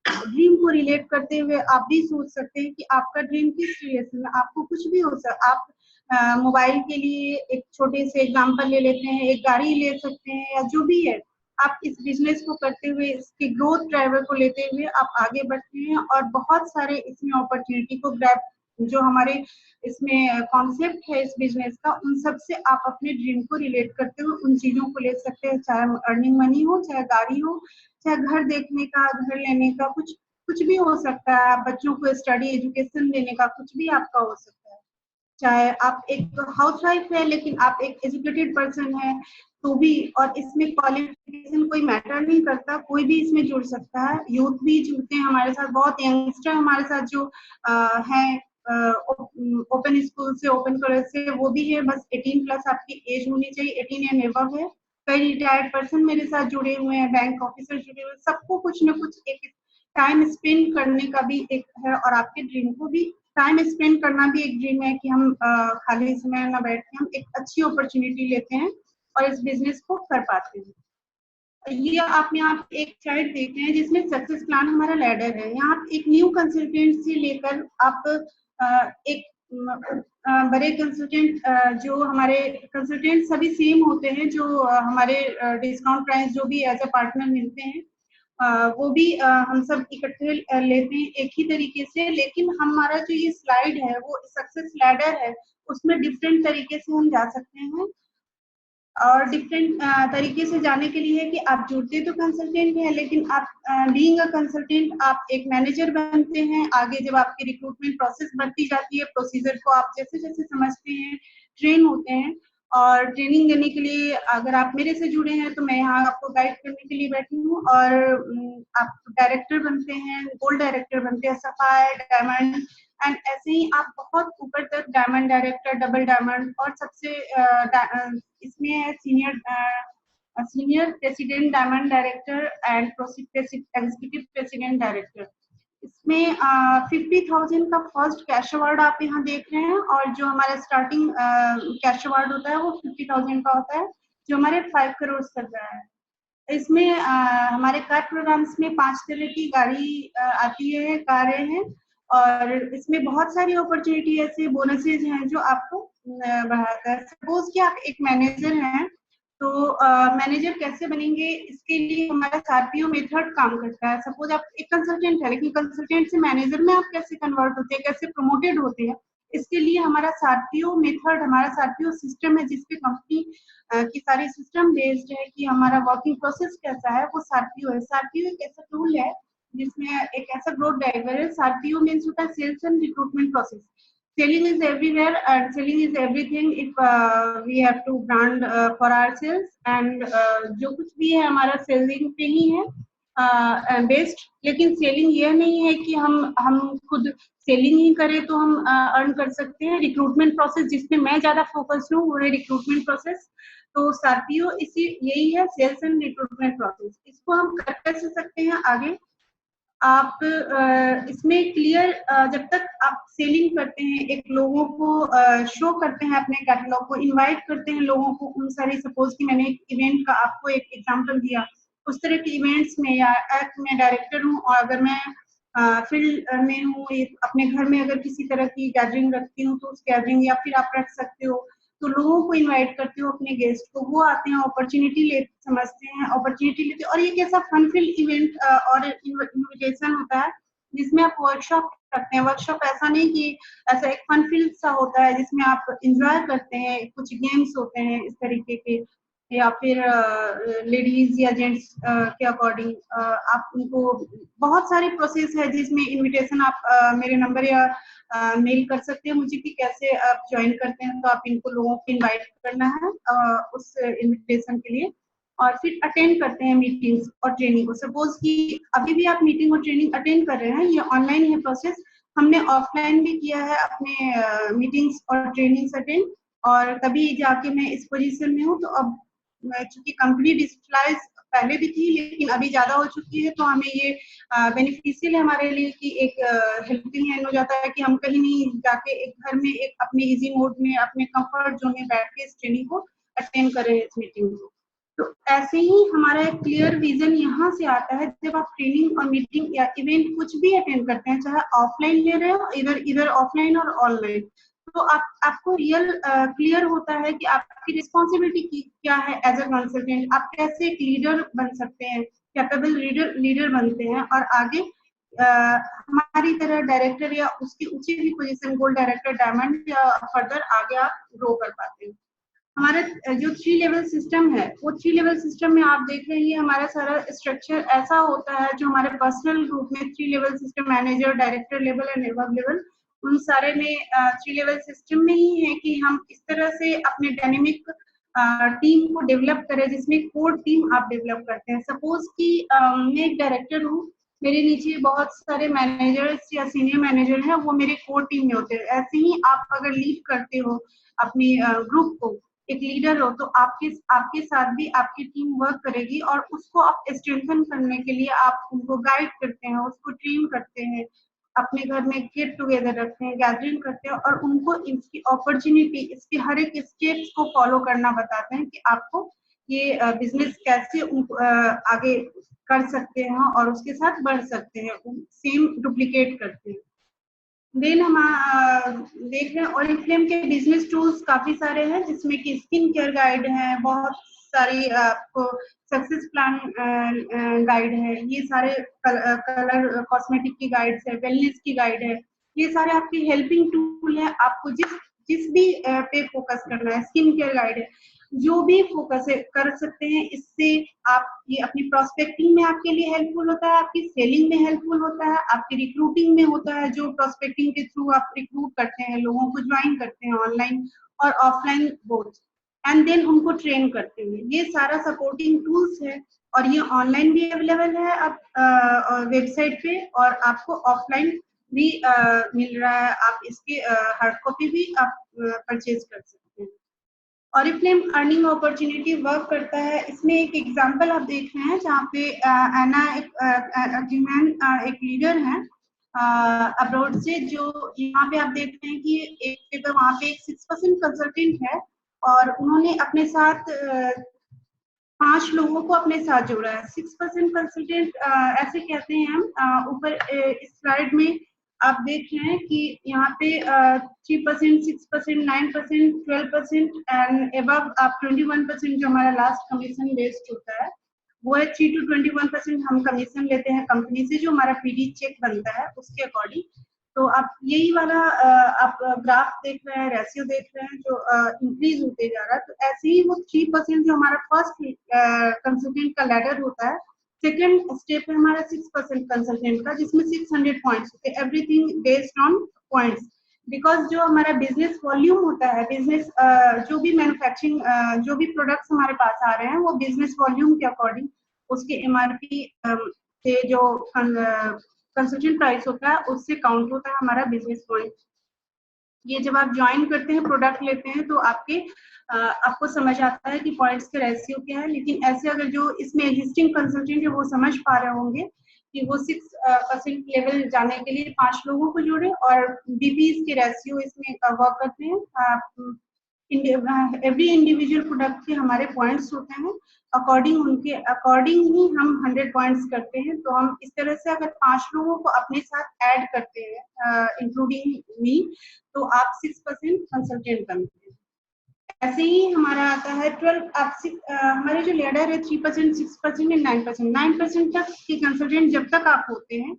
ड्रीम को रिलेट करते हुए आप भी सोच सकते हैं कि आपका ड्रीम किस रिलेशन में, आपको कुछ भी हो सकता। आप मोबाइल के लिए एक छोटे से एग्जांपल ले लेते हैं, एक गाड़ी ले सकते हैं या जो भी है। आप इस बिजनेस को करते हुए, इसके ग्रोथ ड्राइवर को लेते हुए आप आगे बढ़ते हैं और बहुत सारे इसमें अपॉर्चुनिटी को ग्रैब, जो हमारे इसमें कॉन्सेप्ट है इस बिजनेस का, उन सब से आप अपने ड्रीम को रिलेट करते हुए उन चीजों को ले सकते हैं, चाहे अर्निंग मनी हो, चाहे गाड़ी हो, चाहे घर देखने का, घर लेने का, कुछ भी हो सकता है। आप बच्चों को स्टडी एजुकेशन देने का, कुछ भी आपका हो सकता है। चाहे आप एक हाउसवाइफ है लेकिन आप एक एजुकेटेड पर्सन है तो भी, और इसमें क्वालिफिकेशन कोई मैटर नहीं करता, कोई भी इसमें जुड़ सकता है। यूथ भी जुड़ते हैं हमारे साथ, बहुत यंगस्टर हमारे साथ जो है ओपन स्कूल से, ओपन कॉलेज से, वो भी है। बस 18 प्लस आपकी एज होनी चाहिए, 18 एंड एबव है। कई रिटायर्ड पर्सन मेरे साथ जुड़े हुए हैं, बैंक ऑफिसर जुड़े हुए हैं। सबको कुछ ना कुछ एक टाइम स्पेंड करने का भी एक है, और आपके ड्रीम को भी टाइम स्पेंड करना भी एक ड्रीम है कि हम खाली समय ना बैठ के हम एक अच्छी अपॉर्चुनिटी लेते हैं और इस बिजनेस को कर पाते हैं। ये आप यहाँ एक चार्ट देखते हैं जिसमें सक्सेस प्लान हमारा लैडर है। यहाँ एक न्यू कंसल्टेंट से लेकर आप एक बड़े कंसल्टेंट, जो हमारे कंसल्टेंट सभी सेम होते हैं, जो हमारे डिस्काउंट प्राइस जो भी एज अ पार्टनर मिलते हैं, वो भी हम सब इकट्ठे लेते हैं एक ही तरीके से। लेकिन हमारा जो ये स्लाइड है वो सक्सेस लैडर है, उसमें डिफरेंट तरीके से हम जा सकते हैं। और डिफरेंट तरीके से जाने के लिए है कि आप जुड़ते तो कंसल्टेंट है, लेकिन आप बीइंग अ कंसल्टेंट आप एक मैनेजर बनते हैं। आगे जब आपकी रिक्रूटमेंट प्रोसेस बढ़ती जाती है, प्रोसीजर को आप जैसे जैसे समझते हैं, ट्रेन होते हैं। और ट्रेनिंग देने के लिए अगर आप मेरे से जुड़े हैं तो मैं यहाँ आपको गाइड करने के लिए बैठी हूँ। और आप डायरेक्टर बनते हैं, गोल्ड डायरेक्टर बनते हैं, सफायर, डायमंड, एंड ऐसे ही आप बहुत ऊपर तक डायमंड डायरेक्टर, डबल डायमंड, और सबसे इसमें है senior president diamond director and executive president director. इसमें 50,000 का फर्स्ट कैश अवार्ड आप यहाँ देख रहे हैं, और जो हमारा स्टार्टिंग कैश अवार्ड होता है वो 50,000 का होता है, जो हमारे 5 करोड़ तक गया है। इसमें हमारे कार प्रोग्राम्स में 5 तरह की गाड़ी आती है, कारें हैं, और इसमें बहुत सारी अपॉर्चुनिटी ऐसे बोनसेज हैं जो आपको बढ़ाता है। सपोज कि आप एक मैनेजर हैं, तो मैनेजर कैसे बनेंगे, इसके लिए हमारा सारपीओ मेथड काम करता है। सपोज आप एक कंसल्टेंट है, लेकिन कंसल्टेंट से मैनेजर में आप कैसे कन्वर्ट होते हैं, कैसे प्रमोटेड होते हैं, इसके लिए हमारा सारपीओ मेथड, हमारा सारपीओ सिस्टम है, जिसपे कंपनी की सारी सिस्टम बेस्ड है कि हमारा वर्किंग प्रोसेस कैसा है, वो सारपीओ है। सारपीओ एक ऐसा टूल है जिसमें एक ऐसा ग्रोथ ड्राइवर है। सारपीओ मीन्स होता है sales and recruitment process. Selling is everywhere and selling is everything if we have to brand for ourselves, and जो कुछ भी है हमारा सेलिंग पे ही है बेस्ड। लेकिन सेलिंग ये नहीं है कि हम खुद सेलिंग ही करें तो हम अर्न कर सकते हैं। रिक्रूटमेंट प्रोसेस जिसमें मैं ज्यादा फोकस हूँ वो है रिक्रूटमेंट प्रोसेस। तो सारपीओ इसी यही है, सेल्स एंड रिक्रूटमेंट प्रोसेस। इसको हम कर कैसे सकते हैं आगे, आप इसमें क्लियर जब तक आप सेलिंग करते हैं, एक लोगों को शो करते हैं अपने कैटलॉग को, इनवाइट करते हैं लोगों को उन सारी, सपोज कि मैंने एक इवेंट का आपको एक एग्जांपल दिया, उस तरह के इवेंट्स में या एक्ट में डायरेक्टर हूँ, और अगर मैं फील्ड में हूँ, अपने घर में अगर किसी तरह की गैदरिंग रखती हूँ तो उस गैदरिंग, या फिर आप रख सकते हो तो लोगों को इनवाइट करते हो, अपने गेस्ट को, वो आते हैं, अपॉर्चुनिटी ले समझते हैं, अपॉर्चुनिटी लेते हैं। और ये कैसा फन फील्ड इवेंट और इन्विटेशन होता है जिसमें आप वर्कशॉप करते हैं। वर्कशॉप ऐसा नहीं कि ऐसा एक फन फील्ड सा होता है जिसमें आप इंजॉय करते हैं, कुछ गेम्स होते हैं इस तरीके के, या फिर लेडीज या जेंट्स के अकॉर्डिंग आप उनको, बहुत सारी प्रोसेस है जिसमें इनविटेशन आप मेरे नंबर या मेल कर सकते हैं मुझे कि कैसे आप ज्वाइन करते हैं। तो आप इनको लोगों को इनवाइट करना है उस इनविटेशन के लिए, और फिर अटेंड करते हैं मीटिंग्स और ट्रेनिंग को। सपोज कि अभी भी आप मीटिंग और ट्रेनिंग अटेंड कर रहे हैं, ये ऑनलाइन है प्रोसेस, हमने ऑफलाइन भी किया है अपने मीटिंग्स और ट्रेनिंग्स अटेंड, और तभी जाके मैं इस पोजीशन में हूँ। तो अब चूंकि कंपनी डिजिटलाइज पहले भी थी लेकिन अभी ज्यादा हो चुकी है, तो हमें ये बेनिफिशियल है हमारे लिए कि एक हेल्पिंग हैंड हो जाता है कि हम कहीं नहीं जाके एक घर में एक अपने इजी मोड में अपने कंफर्ट जोन में बैठ के इस ट्रेनिंग को अटेंड करें, इस मीटिंग को। तो ऐसे ही हमारा एक क्लियर विजन यहाँ से आता है, जब आप ट्रेनिंग और मीटिंग या इवेंट कुछ भी अटेंड करते हैं, चाहे ऑफलाइन ले रहे हो, इधर ऑफलाइन और ऑनलाइन, तो आपको रियल क्लियर होता है कि आपकी रिस्पॉन्सिबिलिटी क्या है एज अ कंसल्टेंट, आप कैसे एक लीडर बन सकते हैं, कैपेबल लीडर बनते हैं, और आगे हमारी तरह डायरेक्टर या उसकी ऊंची भी पोजीशन, गोल्ड डायरेक्टर, डायमंड या फर्दर आगे आप ग्रो कर पाते हैं। हमारा जो 3 लेवल सिस्टम है, वो 3 लेवल सिस्टम में आप देख रहे हैं हमारा सारा स्ट्रक्चर ऐसा होता है, जो हमारे पर्सनल ग्रुप में 3 level system, manager, director level and above level, उन सारे में 3 लेवल सिस्टम में ही है कि हम इस तरह से अपने डायनेमिक टीम को डेवलप करें, जिसमें कोर टीम आप डेवलप करते हैं। सपोज कि मैं एक डायरेक्टर हूँ, मेरे नीचे बहुत सारे मैनेजर्स या सीनियर मैनेजर हैं, वो मेरे कोर टीम में होते हैं। ऐसे ही आप अगर लीड करते हो अपनी ग्रुप को, एक लीडर हो, तो आपके साथ भी आपकी टीम वर्क करेगी, और उसको आप स्ट्रेंथन करने के लिए आप उनको गाइड करते हैं, उसको ट्रेन करते हैं, अपने घर में गेट टुगेदर रखते हैं, गैदरिंग करते हैं, और उनको इसकी अपॉर्चुनिटी, इसके हर एक स्टेप्स को फॉलो करना बताते हैं कि आपको ये बिजनेस कैसे आगे कर सकते हैं और उसके साथ बढ़ सकते हैं, सेम डुप्लीकेट करते हैं। देन हम देख रहे हैं ओरिफ्लेम के बिजनेस टूल्स काफी सारे हैं, जिसमें कि स्किन केयर गाइड है, बहुत सारी आपको सक्सेस प्लान गाइड है, ये सारे कलर कॉस्मेटिक की गाइड्स है, वेलनेस की गाइड है, ये सारे आपकी हेल्पिंग टूल है। आपको जिस भी पे फोकस करना है, स्किन केयर गाइड है, जो भी फोकस है कर सकते हैं। इससे आप ये अपनी प्रोस्पेक्टिंग में आपके लिए हेल्पफुल होता है, आपकी सेलिंग में हेल्पफुल होता है, आपकी रिक्रूटिंग में होता है, जो प्रोस्पेक्टिंग के थ्रू आप रिक्रूट करते हैं, लोगों को ज्वाइन करते हैं ऑनलाइन और ऑफलाइन बोथ, एंड देन उनको ट्रेन करते हैं। ये सारा सपोर्टिंग टूल्स है, और ये ऑनलाइन भी अवेलेबल है अब वेबसाइट पे, और आपको ऑफलाइन भी मिल रहा है, आप इसके हार्ड कॉपी भी आप परचेज कर सकते हैं। ओरिफ्लेम अर्निंग अपॉर्चुनिटी वर्क करता है। इसमें एक एग्जांपल आप देख रहे हैं, जहाँ पे एना एक लीडर है अब्रॉड से, जो यहाँ पे आप देख रहे हैं कि एक जगह वहाँ पे एक 6% कंसल्टेंट है, और उन्होंने अपने साथ 5 लोगों को अपने साथ जोड़ा है। 6% कंसल्टेंट ऐसे कहते हैं हम, ऊपर इस स्लाइड में आप देख रहे हैं कि यहाँ पे 3%, 6%, 9%, 12% एंड एबव आप 21% जो हमारा लास्ट कमीशन बेस्ड होता है, वो है 3 to 21% हम कमीशन लेते हैं कंपनी से, जो हमारा पीडी चेक बनता है उसके अकॉर्डिंग। तो आप यही वाला आप ग्राफ देख रहे हैं, रेशियो देख रहे हैं, जो इंक्रीज होते जा रहा है। तो ऐसे ही वो 3% जो हमारा फर्स्ट कंसल्टेंट का लैडर होता है, सेकेंड स्टेप है हमारा 6% कंसल्टेंट का, जिसमें 600 पॉइंट्स होते हैं, everything based on points. Because जो हमारा बिजनेस वॉल्यूम होता है, बिजनेस जो भी मैन्युफैक्चरिंग जो भी प्रोडक्ट्स हमारे पास आ रहे हैं, वो बिजनेस वॉल्यूम के अकॉर्डिंग उसके एमआरपी से जो कंसल्टेंट प्राइस होता है उससे काउंट होता है हमारा बिजनेस पॉइंट। ये जब आप ज्वाइन करते हैं, प्रोडक्ट लेते हैं, तो आपको समझ आता है कि पॉइंट्स के रेशियो क्या है। लेकिन ऐसे अगर जो इसमें एग्जिस्टिंग कंसल्टेंट है वो समझ पा रहे होंगे कि वो 6% लेवल जाने के लिए 5 लोगों को जोड़े, और बीपीज के रेशियो इसमें वर्क करते हैं। एवरी इंडिविजुअल प्रोडक्ट के हमारे पॉइंट्स होते हैं, उनके अकॉर्डिंग ही हम 100 पॉइंट्स करते हैं। तो हम इस तरह से अगर 5 लोगों को अपने साथ ऐड करते हैं इंक्लूडिंग मी, तो आप 6% कंसल्टेंट बनते हैं। ऐसे ही हमारा आता है 12, हमारे जो लीडर है 3%, 6% एंड 9% तक के कंसल्टेंट जब तक आप होते हैं,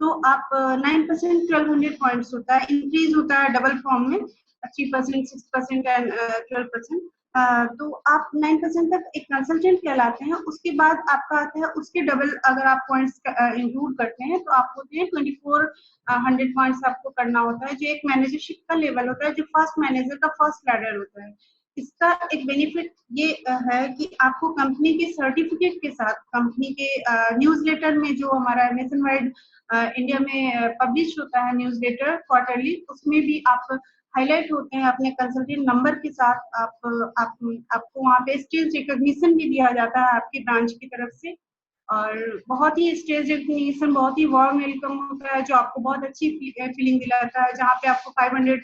तो आप 9% 1200 पॉइंट्स होता है, इंक्रीज होता है डबल फॉर्म में 3%, 6% एंड 12%। तो आप 9% तक एक कंसल्टेंट कहलाते हैं। उसके बाद आपका आता है उसके डबल, अगर आप पॉइंट्स इंक्लूड करते हैं तो आप होते हैं 2400 पॉइंट्स आपको करना होता है, जो एक मैनेजरशिप का लेवल होता है, जो फर्स्ट मैनेजर का फर्स्ट लैडर होता है। इसका एक बेनिफिट ये है कि आपको कंपनी के सर्टिफिकेट के साथ, कंपनी के न्यूज़लेटर में, जो हमारा नेशन वाइड इंडिया में पब्लिश होता है न्यूज़लेटर क्वार्टरली, उसमें भी आप हाईलाइट होते हैं अपने कंसल्टेंट नंबर के साथ। आपको वहाँ पे स्टेज रिकॉग्निशन भी दिया जाता है आपकी ब्रांच की तरफ से, और बहुत ही स्टेज रिकॉग्निशन, बहुत ही वार्म वेलकम होता है, जो आपको बहुत अच्छी फीलिंग दिलाता है। जहाँ पे आपको 500,000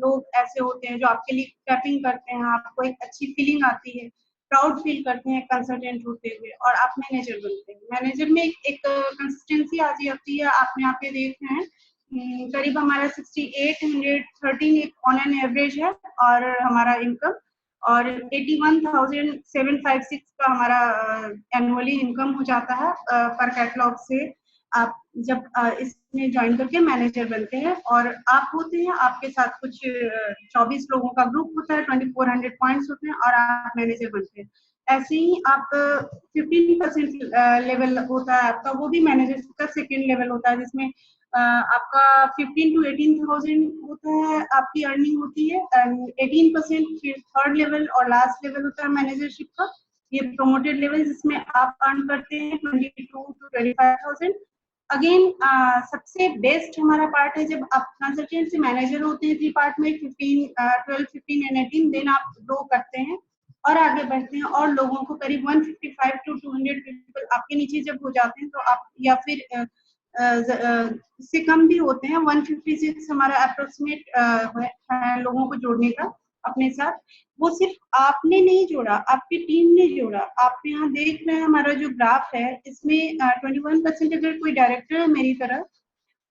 लोग ऐसे होते हैं जो आपके लिए क्लैपिंग करते हैं, आपको एक अच्छी फीलिंग आती है, प्राउड फील करते हैं कंसल्टेंट होते हुए, और आप मैनेजर बनते हैं। मैनेजर में एक कंसिस्टेंसी आ जाती है। आप यहाँ पे देख रहे हैं करीब हमारा 6813 ऑन एन एवरेज है, और हमारा इनकम, और 81,756 का हमारा एनुअली इनकम हो जाता है पर कैटलॉग से। आप जब इसमें ज्वाइन करके मैनेजर बनते हैं, और आप होते हैं, आपके साथ कुछ 24 लोगों का ग्रुप होता है, 2400 पॉइंट्स होते हैं, और आप मैनेजर बनते हैं। ऐसे ही आप 15% लेवल होता है आपका, वो भी मैनेजर का सेकेंड लेवल होता है, जिसमें आपका 15 to 18,000 होता है, आपकी अर्निंग होती है। 18% फिर थर्ड लेवल, और लास्ट लेवल होता है मैनेजरशिप का, ये प्रोमोटेड लेवल, जिसमें आप अर्न करते हैं 22 to 25,000। अगेन सबसे बेस्ट हमारा पार्ट है जब आप कंसल्टेंट से मैनेजर होते हैं, 3 पार्ट में 12, 15 एंड 18, देन आप ग्रो करते हैं और आगे बढ़ते हैं, और लोगों को करीब 155 to 200 पीपल आपके नीचे जब हो जाते हैं, तो आप, या फिर इससे कम भी होते हैं, 156 हमारा अप्रोक्सीमेट है लोगों को जोड़ने का अपने साथ। वो सिर्फ आपने नहीं जोड़ा, आपकी टीम ने जोड़ा। आप यहाँ देख रहे हैं हमारा जो ग्राफ है, इसमें 21% अगर कोई डायरेक्टर है मेरी तरह,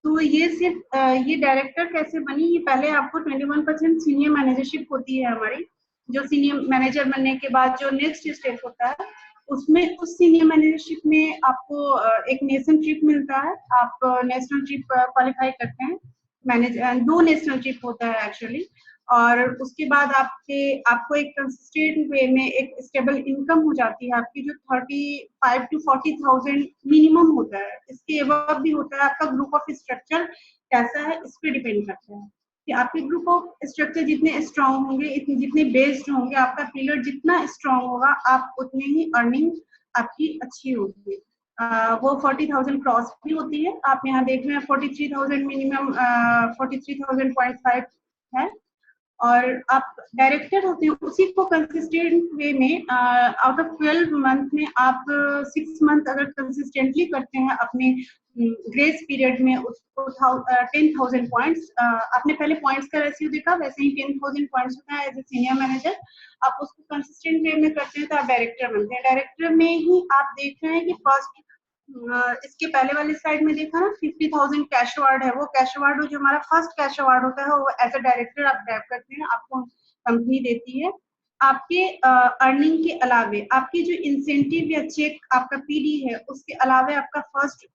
तो ये सिर्फ ये डायरेक्टर कैसे बनी, ये पहले आपको 21% सीनियर मैनेजरशिप होती है हमारी, जो सीनियर मैनेजर बनने के बाद जो नेक्स्ट स्टेप होता है, उसमें उस सीनियर मैनेजरशिप में आपको एक नेशनल ट्रिप मिलता है। आप नेशनल ट्रिप क्वालिफाई करते हैं, मैनेज 2 नेशनल ट्रिप होता है एक्चुअली, और उसके बाद आपको एक कंसिस्टेंट वे में एक स्टेबल इनकम हो जाती है आपकी, जो 35 to 40,000 मिनिमम होता है। इसके अबव भी होता है। आपका ग्रुप ऑफ स्ट्रक्चर कैसा है, इस पे डिपेंड करता है कि आपके ग्रुप ऑफ स्ट्रक्चर जितने स्ट्रांग होंगे, जितने बेस्ड होंगे, आपका पिलर जितना स्ट्रांग होगा, आप उतनी ही अर्निंग आपकी अच्छी होगी। वो 40,000 क्रॉस भी होती है। आप यहाँ देख रहे हैं 43,000 मिनिमम, 43,000.5 है, और आप डायरेक्टर होते हैं, उसी को कंसिस्टेंट वे में आउट ऑफ 12 मंथ में आप 6 मंथ अगर कंसिस्टेंटली करते हैं अपने ग्रेस पीरियड में, उसको 10,000 पॉइंट्स, आपने पहले पॉइंट्स का रेशियो देखा, वैसे ही 10,000 पॉइंट्स होता है एज ए सीनियर मैनेजर। आप उसको कंसिस्टेंट वे में करते हैं तो आप डायरेक्टर बनते हैं। डायरेक्टर में ही आप देख रहे हैं कि फर्स्ट, इसके पहले वाले स्लाइड में देखा ना, 50,000 कैश अवार्ड है। वो कैश अवार्ड जो हमारा फर्स्ट कैश अवार्ड होता है, वो एज अ डायरेक्टर आप ग्रैब करते हैं, आपको कंपनी देती है। आपके अर्निंग के अलावे आपकी जो इंसेंटिव या चेक आपका पीडी है, उसके अलावे आपका फर्स्ट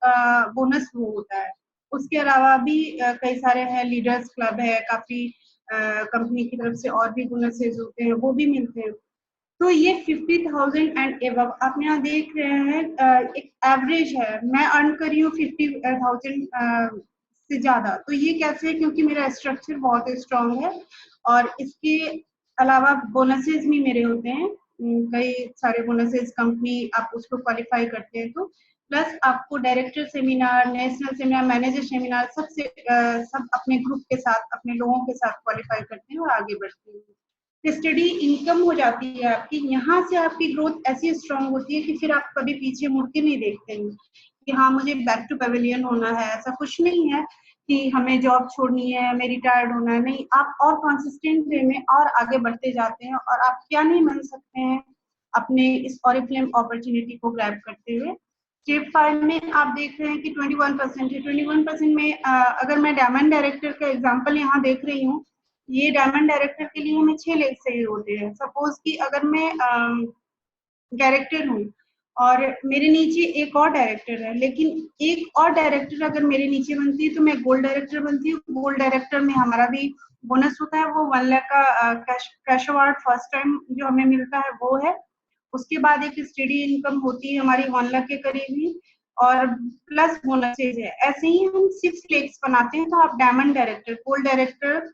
बोनस वो होता है। उसके अलावा भी कई सारे हैं, लीडर्स क्लब है, काफी कंपनी की तरफ से और भी बोनसेज होते हैं, वो भी मिलते हैं। तो ये 50,000 एंड एबव आप यहाँ देख रहे हैं, एक एवरेज है। मैं अर्न कर रही हूँ 50,000 से ज्यादा। तो ये कैसे है, क्योंकि मेरा स्ट्रक्चर बहुत स्ट्रांग है, और इसके अलावा बोनसेस भी मेरे होते हैं, कई सारे बोनसेस कंपनी आप उसको क्वालिफाई करते हैं तो, प्लस आपको director seminar, national seminar, manager seminar, सब अपने ग्रुप के साथ, अपने लोगों के साथ क्वालिफाई करते हैं और आगे बढ़ते हैं। स्टडी इनकम हो जाती है आपकी। यहाँ से आपकी ग्रोथ ऐसी स्ट्रांग होती है कि फिर आप कभी पीछे मुड़ के नहीं देखते हैं कि हाँ मुझे बैक टू पेविलियन होना है। ऐसा कुछ नहीं है कि हमें जॉब छोड़नी है, हमें रिटायर्ड होना है, नहीं। आप और कंसिस्टेंट वे में और आगे बढ़ते जाते हैं, और आप क्या नहीं बन सकते हैं अपने इस ऑरिफ्लेम अपॉर्चुनिटी को ग्रैब करते हुए। स्टेप 5 में आप देख रहे हैं कि 21% है। 21% में अगर मैं डायमंड डायरेक्टर का एग्जाम्पल यहाँ देख रही हूँ, ये डायमंड डायरेक्टर के लिए हमें 6 लेग चाहिए होते हैं। सपोज कि अगर मैं डायरेक्टर हूँ और मेरे नीचे एक और डायरेक्टर है, लेकिन एक और डायरेक्टर अगर मेरे नीचे बनती है तो मैं गोल्ड डायरेक्टर बनती हूँ। गोल्ड डायरेक्टर में हमारा भी बोनस होता है वो 1 लाख का कैश अवार्ड फर्स्ट टाइम जो हमें मिलता है वो है। उसके बाद एक स्टडी इनकम होती है हमारी 1 लाख के करीब ही, और प्लस बोनसेज है। ऐसे ही हम 6 लेक्स बनाते हैं तो आप diamond director, gold director,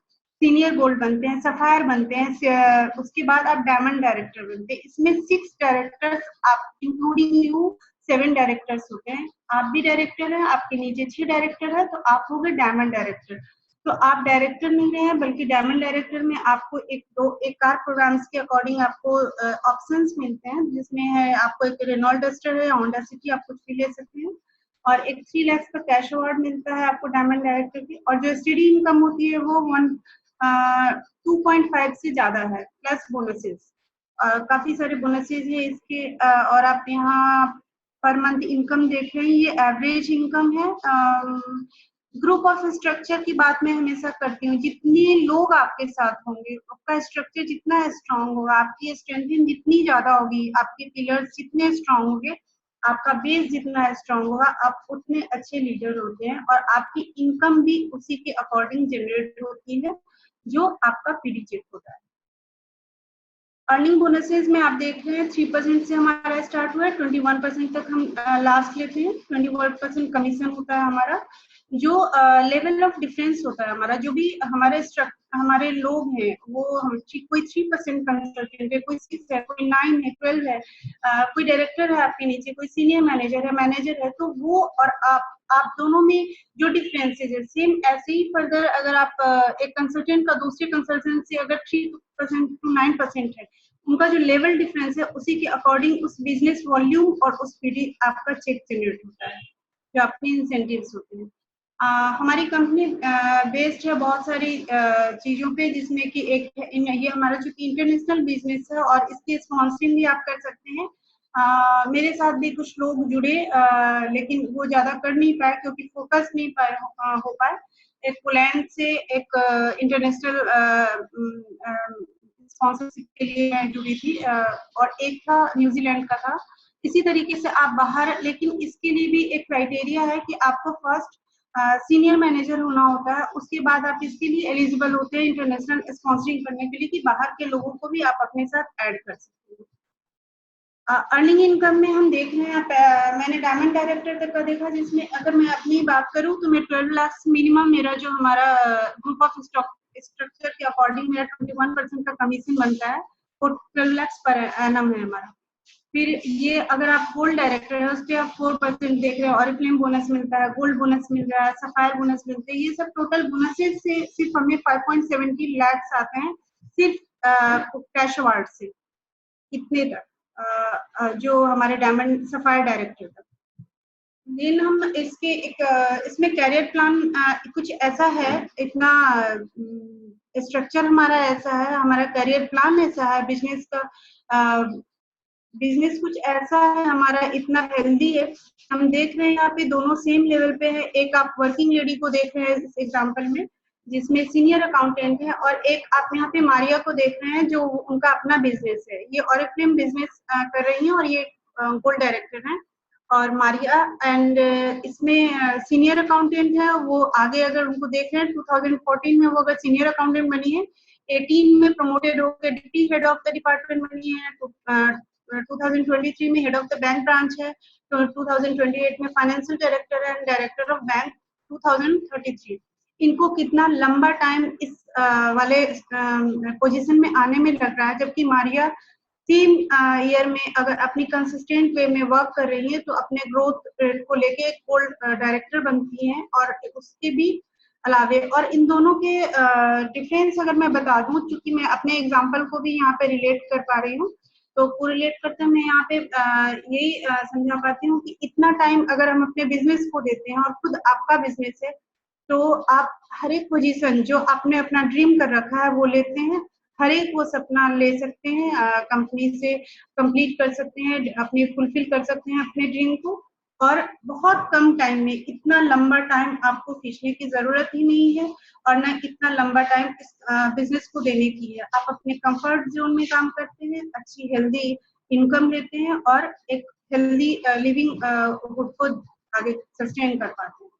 senior gold बनते हैं, सफायर बनते हैं, उसके बाद आप डायमंड डायरेक्टर बनते हैं। इसमें 6 डायरेक्टर्स आप इंक्लूडिंग यू 7 डायरेक्टर्स होते हैं। आप भी डायरेक्टर हैं, आपके नीचे 6 डायरेक्टर है, तो आप हो गए डायमंड डायरेक्टर। तो आप डायरेक्टर नहीं रहे हैं, बल्कि डायमंड डायरेक्टर में आपको एक कार प्रोग्राम्स के अकॉर्डिंग आपको ऑप्शंस मिलते हैं, जिसमें है आपको एक रेनॉल्ट डस्टर है, होंडा सिटी, आप कुछ भी ले सकते हैं, और एक 3 लाख का कैश अवार्ड मिलता है आपको डायमंड डायरेक्टर की। और जो स्टडी इनकम होती है वो 2.5 से ज्यादा है, प्लस बोनसेस। काफी सारे बोनसेस है इसके। और आप यहाँ पर मंथ इनकम देख रहे हैं, ये एवरेज इनकम है। ग्रुप ऑफ स्ट्रक्चर की बात मैं हमेशा करती हूँ, जितने लोग आपके साथ होंगे, आपका स्ट्रक्चर जितना स्ट्रांग होगा, आपकी स्ट्रेंथिंग जितनी ज्यादा होगी, आपके पिलर्स जितने स्ट्रांग होंगे, आपका बेस जितना स्ट्रांग होगा, आप उतने अच्छे लीडर होते हैं, और आपकी इनकम भी उसी के अकॉर्डिंग जनरेट होती है, जो आपका पीडी चेक होता है। अर्निंग बोनसेस में आप देख रहे हैं 3% से हमारा स्टार्ट हुआ है, 21% तक हम लास्ट लेते हैं। 21% कमीशन होता है हमारा। जो लेवल ऑफ डिफरेंस होता है हमारा, जो भी हमारे लोग हैं, वो कोई 3% कंसल्टेंट है, कोई 6 है, कोई 9 है, 12 है, कोई डायरेक्टर है आपके नीचे, कोई सीनियर मैनेजर है, मैनेजर है, तो वो और आप दोनों में जो डिफरेंसेज है, सेम ऐसे ही फर्दर अगर आप एक कंसल्टेंट का दूसरे कंसल्टेंट से अगर 3% to 9% है, उनका जो लेवल डिफरेंस है, उसी के अकॉर्डिंग उस बिजनेस वॉल्यूम और उस पीडी आपका चेक जनरेट होता है, जो आपके इंसेंटिव्स होते हैं। हमारी कंपनी बेस्ड है बहुत सारी चीजों पे, जिसमें कि एक ये हमारा चूंकि इंटरनेशनल बिजनेस है, और इसकी स्पॉन्सरिंग भी आप कर सकते हैं। मेरे साथ भी कुछ लोग जुड़े, लेकिन वो ज्यादा कर नहीं पाए क्योंकि फोकस नहीं हो पाए। एक पोलैंड से एक इंटरनेशनल स्पॉन्सरशिप के लिए मैं जुड़ी थी, और एक था न्यूजीलैंड का था। इसी तरीके से आप बाहर, लेकिन इसके लिए भी एक क्राइटेरिया है कि आपको फर्स्ट सीनियर मैनेजर होना होता है, उसके बाद आप इसके लिए एलिजिबल होते हैं इंटरनेशनल स्पॉन्सरिंग करने के लिए, कि बाहर के लोगों को भी आप अपने साथ ऐड कर सकते हैं। अर्निंग इनकम में हम देख रहे हैं, मैंने डायमंड डायरेक्टर तक का देखा, जिसमें अगर मैं अपनी बात करूं तो मैं 12 लाख मिनिमम, मेरा जो हमारा ग्रुप ऑफ स्ट्रक्चर के अकॉर्डिंग मेरा 21% का कमीशन बनता है, वो 12 लाख पर एनम है हमारा। फिर ये अगर आप गोल्ड डायरेक्टर है, उस पर आप 4% देख रहे हैं, ऑरिफ्लेम बोनस मिलता है, गोल्ड बोनस मिल रहा है, सफायर बोनस मिलते हैं। ये सब टोटल बोनसेस से सिर्फ हमें 5.70 लाख आते हैं, सिर्फ कैश अवार्ड से, इतने तक, जो हमारे डायमंड सफायर डायरेक्टर तक। देन हम इसमें कैरियर प्लान कुछ ऐसा है, इतना स्ट्रक्चर हमारा ऐसा है, हमारा करियर प्लान ऐसा है, बिजनेस का बिजनेस कुछ ऐसा है हमारा, इतना हेल्दी है। हम देख रहे हैं यहाँ पे दोनों सेम लेवल पे है। एक आप वर्किंग लेडी को देख रहे हैं इस एग्जांपल में, जिसमें सीनियर अकाउंटेंट है, और एक आप यहाँ पे मारिया को देख रहे हैं, जो उनका अपना बिजनेस है। ये ऑरिफ्लेम बिजनेस कर रही है, और ये गोल्ड डायरेक्टर है। और मारिया एंड इसमें सीनियर अकाउंटेंट है, वो आगे अगर उनको देख रहे हैं 2014 में वो अगर सीनियर अकाउंटेंट बनी है, 18 में प्रमोटेड होकर deputy head of the department बनी है, तो 2023 में head of the bank branch है, तो 2028 में फाइनेंशियल डायरेक्टर है, डायरेक्टर ऑफ बैंक 2033। इनको कितना लंबा टाइम इस वाले पोजीशन में आने में लग रहा है, जबकि मारिया 3 ईयर में अगर अपनी कंसिस्टेंट वे में वर्क कर रही है, तो अपने ग्रोथ रेट को लेके गोल्ड डायरेक्टर बनती हैं। और उसके भी अलावे, और इन दोनों के डिफरेंस अगर मैं बता दूं, क्योंकि मैं अपने एग्जांपल को भी यहाँ पे रिलेट कर पा रही हूँ, तो कोरिलेट करते मैं यहाँ पे यही समझा पाती हूँ कि इतना टाइम अगर हम अपने बिजनेस को देते हैं, और खुद आपका बिजनेस है, तो आप हर एक पोजीशन जो आपने अपना ड्रीम कर रखा है वो लेते हैं, हर एक वो सपना ले सकते हैं, कंपनी से कंप्लीट कर सकते हैं, अपने फुलफिल कर सकते हैं अपने ड्रीम को, और बहुत कम टाइम में। इतना लंबा टाइम आपको खींचने की जरूरत ही नहीं है, और न इतना लंबा टाइम इस बिजनेस को देने की है। आप अपने कंफर्ट जोन में काम करते हैं, अच्छी हेल्दी इनकम लेते हैं, और एक हेल्दी लिविंग को आगे सस्टेन कर पाते हैं।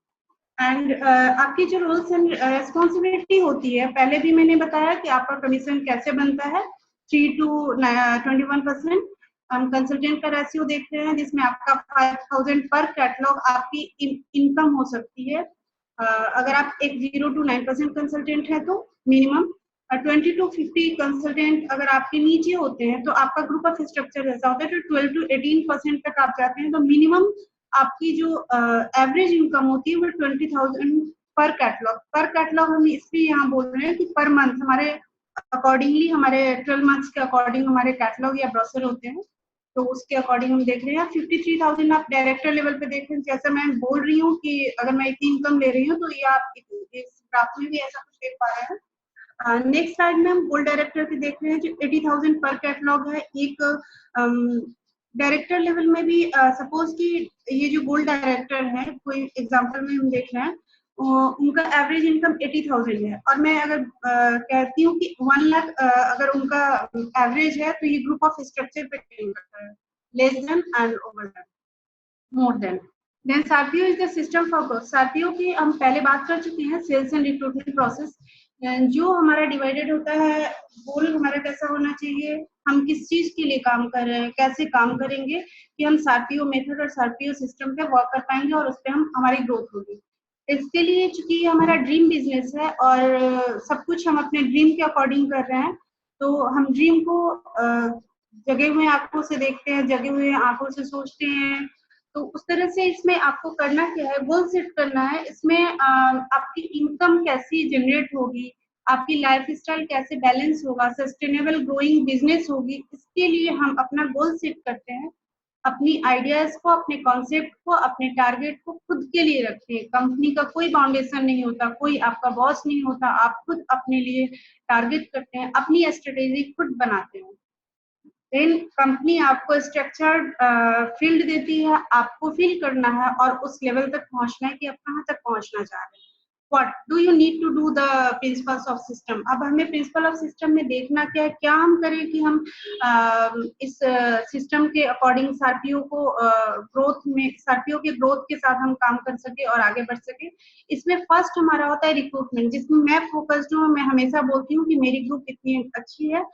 एंड आपकी जो रोल्स एंड रेस्पॉन्सिबिलिटी होती है, पहले भी मैंने बताया कि आपका कमीशन कैसे बनता है, 3 to 21%। हम कंसल्टेंट का रेशियो देख रहे हैं जिसमें आपका 5,000 पर कैटलॉग आपकी इनकम हो सकती है। अगर आप एक 0 to 9% कंसल्टेंट है तो मिनिमम 20 to 50 कंसल्टेंट अगर आपके नीचे होते हैं तो आपका ग्रुप ऑफ स्ट्रक्चर ऐसा होता है, तो 12 to 18% तक आप जाते हैं तो मिनिमम आपकी जो एवरेज इनकम होती है वो 20,000 पर कैटलॉग हम इसलिए यहाँ बोल रहे हैं कि पर मंथ हमारे अकॉर्डिंगली, हमारे 12 मंथ्स के अकॉर्डिंग हमारे कैटलॉग या ब्रोशर होते हैं, तो उसके अकॉर्डिंग हम देख रहे हैं। 53,000 आप डायरेक्टर लेवल पे देख रहे हैं, जैसा मैं बोल रही हूँ कि अगर मैं इतनी इनकम ले रही हूँ तो ये आप इस ग्राफ में भी ऐसा कुछ देख पा रहे हैं। नेक्स्ट स्लाइड में हम गोल्ड डायरेक्टर की देख रहे हैं जो 80,000 पर कैटलॉग है। एक डायरेक्टर लेवल में भी सपोज कि ये जो गोल्ड डायरेक्टर है, कोई एग्जांपल में हम देख रहे हैं, उनका एवरेज इनकम 80,000 है और मैं अगर कहती हूँ कि 1 लाख अगर उनका एवरेज है तो ये ग्रुप ऑफ स्ट्रक्चर पे डिपेंड करता है, less than and over than, more than. Then सार्पियो is the system for growth. सार्पियो की हम पहले बात कर चुके हैं, सेल्स एंड रिक्रूटमेंट प्रोसेस। जो हमारा डिवाइडेड होता है, गोल हमारा कैसा होना चाहिए, हम किस चीज के लिए काम कर रहे हैं, कैसे काम करेंगे कि हम सार्पियो मेथड और सार्पियो सिस्टम पे वर्क कर पाएंगे और उस पर हम हमारी ग्रोथ होगी। इसके लिए चूंकि हमारा ड्रीम बिजनेस है और सब कुछ हम अपने ड्रीम के अकॉर्डिंग कर रहे हैं, तो हम ड्रीम को जगे हुए आंखों से देखते हैं, जगे हुए आंखों से सोचते हैं। तो उस तरह से इसमें आपको करना क्या है, गोल सेट करना है। इसमें आपकी इनकम कैसी जनरेट होगी, आपकी लाइफ स्टाइल कैसे बैलेंस होगा, सस्टेनेबल ग्रोइंग बिजनेस होगी, इसके लिए हम अपना गोल सेट करते हैं। अपनी आइडियाज को, अपने कॉन्सेप्ट को, अपने टारगेट को खुद के लिए रखते हैं। कंपनी का कोई फाउंडेशन नहीं होता, कोई आपका बॉस नहीं होता, आप खुद अपने लिए टारगेट करते हैं, अपनी स्ट्रेटेजी खुद बनाते हैं। देन कंपनी आपको स्ट्रक्चर्ड फील्ड देती है, आपको फील करना है और उस लेवल तक पहुंचना है कि आप कहाँ तक पहुंचना चाह रहे हैं। What do you need to do the principles of system? अब हमें प्रिंसिपल ऑफ सिस्टम में देखना क्या है, क्या हम करें कि हम इस सिस्टम के अकॉर्डिंग सार्पियो को ग्रोथ में, सार्पियो के ग्रोथ के साथ हम काम कर सके और आगे बढ़ सके। इसमें फर्स्ट हमारा होता है रिक्रूटमेंट, जिसमें मैं फोकस्ड हूँ। मैं हमेशा बोलती हूँ कि मेरी ग्रुप इतनी अच्छी है,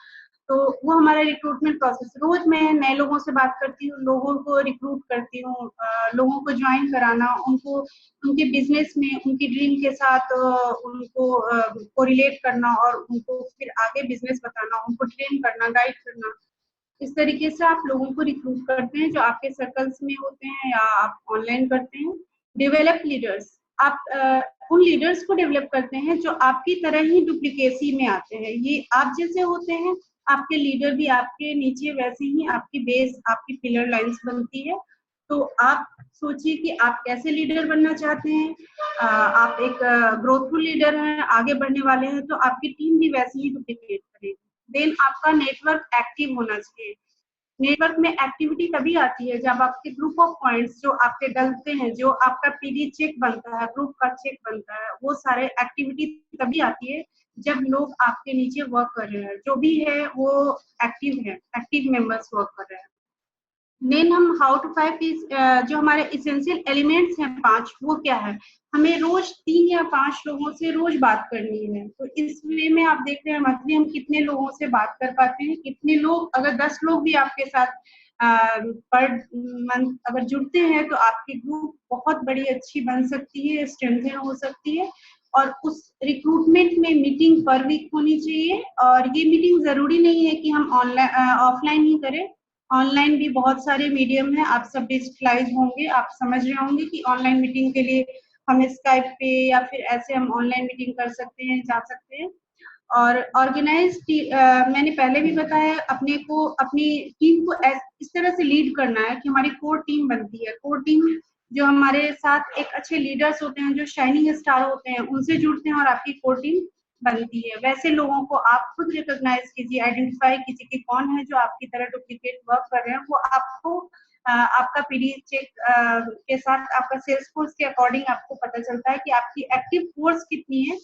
तो वो हमारा रिक्रूटमेंट प्रोसेस। रोज मैं नए लोगों से बात करती हूँ, लोगों को रिक्रूट करती हूँ, लोगों को ज्वाइन कराना, उनको उनके बिजनेस में उनकी ड्रीम के साथ उनको कोरिलेट करना और उनको फिर आगे बिजनेस बताना, उनको ट्रेन करना, गाइड करना। इस तरीके से आप लोगों को रिक्रूट करते हैं जो आपके सर्कल्स में होते हैं या आप ऑनलाइन करते हैं। डेवलप लीडर्स, आप उन लीडर्स को डेवलप करते हैं जो आपकी तरह ही डुप्लीकेसी में आते हैं। ये आप जैसे होते हैं, आपके लीडर भी आपके नीचे वैसे ही आपकी बेस, आपकी पिलर लाइंस बनती है। तो आप सोचिए कि आप कैसे लीडर बनना चाहते हैं। आप एक ग्रोथफुल लीडर हैं, आगे बढ़ने वाले हैं, तो आपकी टीम भी वैसे ही डुप्लीकेट करेगी। देन आपका नेटवर्क एक्टिव होना चाहिए। नेटवर्क में एक्टिविटी तभी आती है जब आपके ग्रुप ऑफ पॉइंट्स जो आपके डलते हैं, जो आपका पीडी चेक बनता है, ग्रुप का चेक बनता है, वो सारे एक्टिविटी तभी आती है जब लोग आपके नीचे वर्क कर रहे हैं, जो भी है वो एक्टिव है, एक्टिव मेंबर्स वर्क कर रहे हैं। देन हम हाउ टू फाइव इज, जो हमारे इसेंशियल एलिमेंट्स हैं 5, वो क्या है, हमें रोज 3 या 5 लोगों से रोज बात करनी है। तो इस वे में आप देख रहे हैं मंथली हम कितने लोगों से बात कर पाते हैं, कितने लोग, अगर 10 लोग भी आपके साथ पर मंथ अगर जुड़ते हैं तो आपकी ग्रुप बहुत बड़ी अच्छी बन सकती है, स्ट्रेंथन हो सकती है। और उस रिक्रूटमेंट में मीटिंग पर वीक होनी चाहिए, और ये मीटिंग जरूरी नहीं है कि हम ऑनलाइन ऑफलाइन ही करें, ऑनलाइन भी बहुत सारे मीडियम है, आप सब डिजिटलाइज होंगे, आप समझ रहे होंगे कि ऑनलाइन मीटिंग के लिए हम स्काइप पे या फिर ऐसे हम ऑनलाइन मीटिंग कर सकते हैं, जा सकते हैं। और ऑर्गेनाइज, मैंने पहले भी बताया, अपने को, अपनी टीम को इस तरह से लीड करना है कि हमारी कोर टीम बनती है। कोर टीम जो हमारे साथ एक अच्छे लीडर्स होते हैं, जो शाइनिंग स्टार होते हैं, उनसे जुड़ते हैं और आपकी कोर टीम बनती है। वैसे लोगों को आप खुद रिकॉग्नाइज कीजिए, आइडेंटिफाई कीजिए कि कौन है जो आपकी तरह डुप्लीकेट वर्क कर रहे हैं। वो आपको आपका पीडी चेक के साथ, आपका सेल्स फोर्स के अकॉर्डिंग आपको पता चलता है कि आपकी एक्टिव फोर्स कितनी है,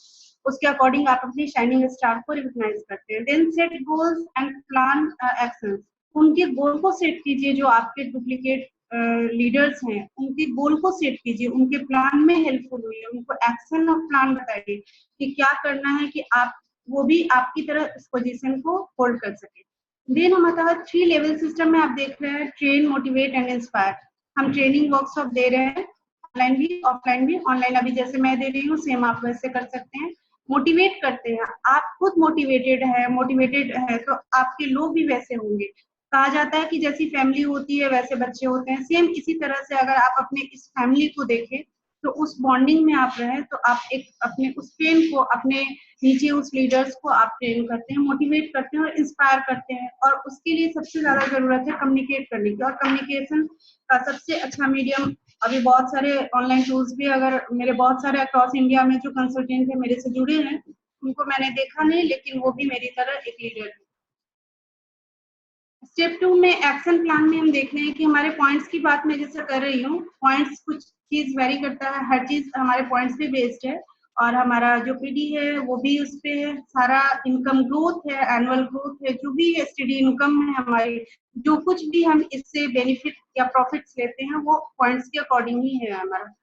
उसके अकॉर्डिंग आप अपनी शाइनिंग स्टार को रिकॉग्नाइज करते हैं। Then set goals and plan actions, उनके गोल को सेट कीजिए जो आपके डुप्लीकेट लीडर्स हैं उनके गोल को सेट कीजिए, उनके प्लान में हेल्पफुल हुई, उनको एक्शन और प्लान बताइए कि क्या करना है कि आप वो भी आपकी तरह इस पोजीशन को होल्ड कर सके। देन हमारा 3 लेवल सिस्टम में आप देख रहे हैं, ट्रेन, मोटिवेट एंड इंस्पायर। हम ट्रेनिंग वर्कशॉप दे रहे हैं, ऑनलाइन भी ऑफलाइन भी। ऑनलाइन अभी जैसे मैं दे रही हूँ, सेम आप वैसे कर सकते हैं। मोटिवेट करते हैं, आप खुद मोटिवेटेड है तो आपके लोग भी वैसे होंगे। कहा जाता है कि जैसी फैमिली होती है वैसे बच्चे होते हैं, सेम इसी तरह से अगर आप अपने इस फैमिली को देखें तो उस बॉन्डिंग में आप रहें तो आप एक अपने उस ट्रेन को, अपने नीचे उस लीडर्स को आप ट्रेन करते हैं, मोटिवेट करते हैं और इंस्पायर करते हैं। और उसके लिए सबसे ज्यादा जरूरत है कम्युनिकेट करने की, और कम्युनिकेशन का सबसे अच्छा मीडियम अभी बहुत सारे ऑनलाइन टूल्स भी, अगर मेरे बहुत सारे अक्रॉस इंडिया में जो कंसल्टेंट है मेरे से जुड़े हैं उनको मैंने देखा नहीं, लेकिन वो भी मेरी तरह एक लीडर है। स्टेप 2 में एक्शन प्लान में हम देख रहे हैं कि हमारे पॉइंट्स की बात मैं जैसे कर रही हूँ, पॉइंट्स कुछ चीज वेरी करता है, हर चीज हमारे पॉइंट्स पे बेस्ड है। और हमारा जो पीडी है वो भी उस पे है, सारा इनकम ग्रोथ है, एनुअल ग्रोथ है, जो भी स्टडी इनकम है हमारी, जो कुछ भी हम इससे बेनिफिट या प्रॉफिट्स लेते हैं वो पॉइंट्स के अकॉर्डिंग ही है हमारा।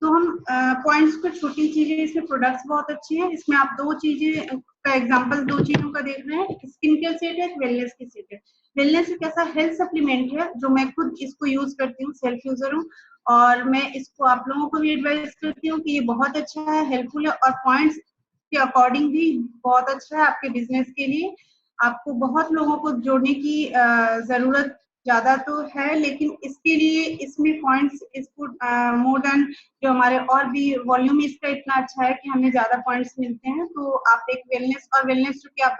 तो हम पॉइंट्स को, छोटी चीजें, इसमें प्रोडक्ट्स बहुत अच्छे हैं। इसमें आप दो चीजें का एग्जांपल, दो चीजों का देख रहे हैं, एक स्किन केयर सेट है, एक वेलनेस की सेट है। वेलनेस एक ऐसा हेल्थ सप्लीमेंट है जो मैं खुद इसको यूज करती हूँ, सेल्फ यूजर हूँ, और मैं इसको आप लोगों को भी एडवाइस करती हूँ कि ये बहुत अच्छा है, हेल्पफुल है, और पॉइंट्स के अकॉर्डिंग भी बहुत अच्छा है आपके बिजनेस के लिए। आपको बहुत लोगों को जोड़ने की जरूरत ज्यादा तो है, लेकिन इसके लिए इसमें पॉइंट्स इसको मोर देन जो हमारे, और भी वॉल्यूम इसका इतना अच्छा है कि हमें ज्यादा पॉइंट्स मिलते हैं। तो आप एक वेलनेस, और वेलनेस जो कि आप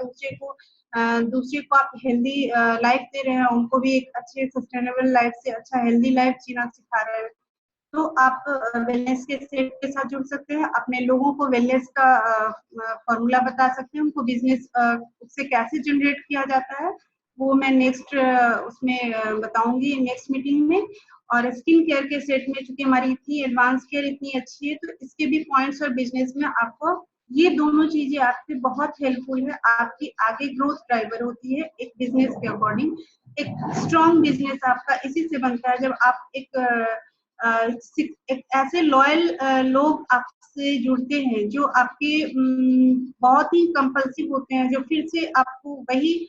दूसरे को आप हेल्दी लाइफ दे रहे हैं, उनको भी एक अच्छे सस्टेनेबल लाइफ से अच्छा हेल्दी लाइफ जीना सिखा रहे हैं। तो आप वेलनेस के सेट के साथ जुड़ सकते हैं, अपने लोगों को वेलनेस का फॉर्मूला बता सकते हैं, उनको बिजनेस उससे कैसे जनरेट किया जाता है वो मैं नेक्स्ट उसमें बताऊंगी नेक्स्ट मीटिंग में। और स्किन केयर के सेट में चूंकि हमारी इतनी एडवांस केयर इतनी अच्छी है, तो इसके भी पॉइंट्स और बिजनेस में आपको ये दोनों चीजें आपकी बहुत हेल्पफुल है, आपकी आगे ग्रोथ ड्राइवर होती है एक बिजनेस के अकॉर्डिंग। एक स्ट्रॉन्ग बिजनेस आपका इसी से बनता है जब आप एक ऐसे लॉयल लोग आपसे जुड़ते हैं जो आपके बहुत ही कंपल्सिव होते हैं, जो फिर से आपको वही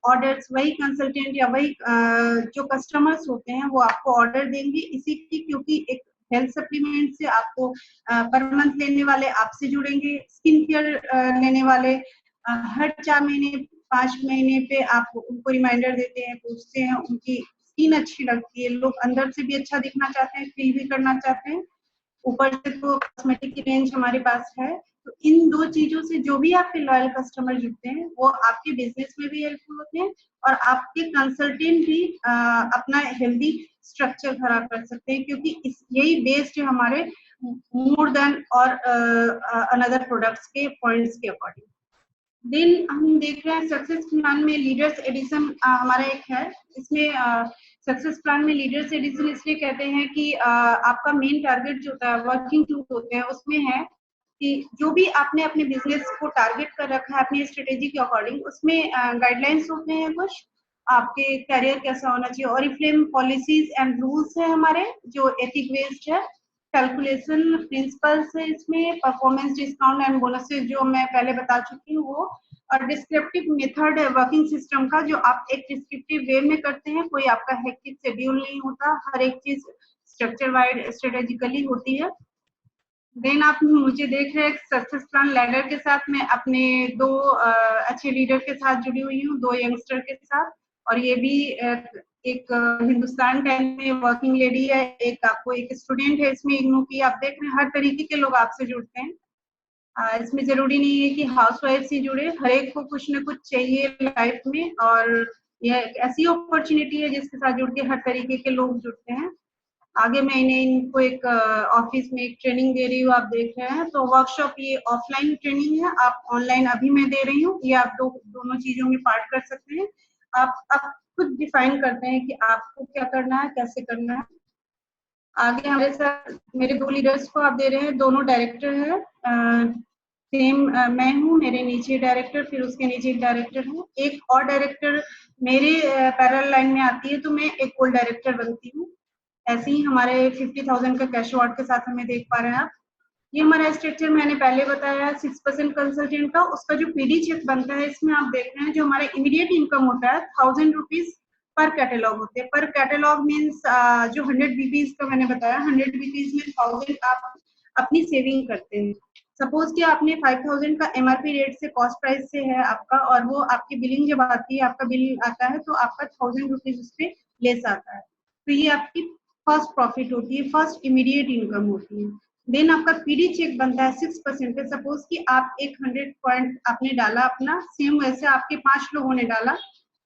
ऑर्डर्स, वही कंसल्टेंट या वही जो कस्टमर्स होते हैं वो आपको ऑर्डर देंगे इसी की, क्योंकि एक हेल्थ सप्लीमेंट से आपको पर मंथ लेने वाले आपसे जुड़ेंगे, स्किन केयर लेने वाले हर 4 महीने 5 महीने पे आप उनको रिमाइंडर देते हैं, पूछते हैं, उनकी स्किन अच्छी लगती है, लोग अंदर से भी अच्छा दिखना चाहते हैं, फील भी करना चाहते हैं, ऊपर से तो कॉस्मेटिक की रेंज हमारे पास है। तो इन दो चीजों से जो भी आपके लॉयल कस्टमर जुड़ते हैं वो आपके बिजनेस में भी हेल्पफुल होते हैं, और आपके कंसल्टेंट भी अपना हेल्दी स्ट्रक्चर खड़ा कर सकते हैं, क्योंकि यही बेस्ड है हमारे मोर देन और अनदर प्रोडक्ट्स के पॉइंट्स के अकॉर्डिंग। देन हम देख रहे हैं सक्सेस प्लान में लीडर्स एडिशन हमारा एक है। इसमें सक्सेस प्लान में लीडर्स एडिशन इसलिए कहते हैं कि आपका मेन टारगेट जो होता है, वर्किंग टूल होते हैं, उसमें है कि जो भी आपने अपने बिजनेस को टारगेट कर रखा है अपनी स्ट्रेटेजी के अकॉर्डिंग, उसमें गाइडलाइंस होते हैं कुछ, आपके करियर कैसा होना चाहिए, और फ्रेम पॉलिसीज एंड रूल्स है हमारे जो एथिक बेस्ड है, कैलकुलेशन प्रिंसिपल्स है इसमें, परफॉर्मेंस डिस्काउंट एंड बोनसेस जो मैं पहले बता चुकी हूँ वो, और डिस्क्रिप्टिव मेथड है वर्किंग सिस्टम का, जो आप एक डिस्क्रिप्टिव वे में करते हैं, कोई आपका हेक्टिक शेड्यूल नहीं होता, हर एक चीज स्ट्रक्चर वाइड स्ट्रेटेजिकली होती है। देन आप मुझे देख रहे हैं सक्सेस प्लान लैडर के साथ मैं अपने दो अच्छे लीडर के साथ जुड़ी हुई हूँ, दो यंगस्टर के साथ, और ये भी एक हिंदुस्तान टाइम में वर्किंग लेडी है, एक आपको एक स्टूडेंट है इसमें इग्नू की। आप देख रहे हैं हर तरीके के लोग आपसे जुड़ते हैं, इसमें जरूरी नहीं है कि हाउसवाइफ से जुड़े, हर एक को कुछ ना कुछ चाहिए लाइफ में, और यह एक ऐसी अपॉर्चुनिटी है जिसके साथ जुड़ के हर तरीके के लोग जुड़ते हैं। आगे मैं इनको एक ऑफिस में एक ट्रेनिंग दे रही हूँ, आप देख रहे हैं। तो वर्कशॉप ये ऑफलाइन ट्रेनिंग है, आप ऑनलाइन अभी मैं दे रही हूँ, ये आप दोनों चीजों में पार्ट कर सकते हैं। आप खुद डिफाइन करते हैं कि आपको क्या करना है, कैसे करना है। आगे हमारे साथ मेरे दो लीडर्स को आप दे रहे हैं, दोनों डायरेक्टर हैं, सेम मैं हूँ, मेरे नीचे डायरेक्टर, फिर उसके नीचे एक डायरेक्टर है, एक और डायरेक्टर मेरे पैरेलल लाइन में आती है तो मैं एक और डायरेक्टर बनती हूँ। ऐसे ही हमारे 50,000 का कैश अवार्ड के साथ हमें देख पा रहे हैं आप। ये हमारा स्ट्रक्चर मैंने पहले बताया 6% कंसल्टेंट का, उसका जो पीडी चेक बनता है इसमें आप देख रहे हैं जो हमारा इमीडिएट इनकम होता है 1000 रुपीज पर कैटेलॉग होते हैं। पर कैटेलॉग मीन्स जो 100 बीपीज का मैंने बताया, 100 बीपीज में 1000 आप अपनी सेविंग करते हैं। सपोज कि आपने 5000 का एमआरपी रेट से कॉस्ट प्राइस से है आपका, और वो आपकी बिलिंग जब आती है, आपका बिल आता है तो आपका 1000 रुपीज उस पर लेस आता है, तो ये आपकी फर्स्ट प्रॉफिट होती है, फर्स्ट इमीडिएट इनकम होती है। देन आपका पीडी चेक बनता है 6% पे। सपोज कि आप एक 100 पॉइंट आपने डाला अपना, सेम वैसे आपके 5 लोगों ने डाला,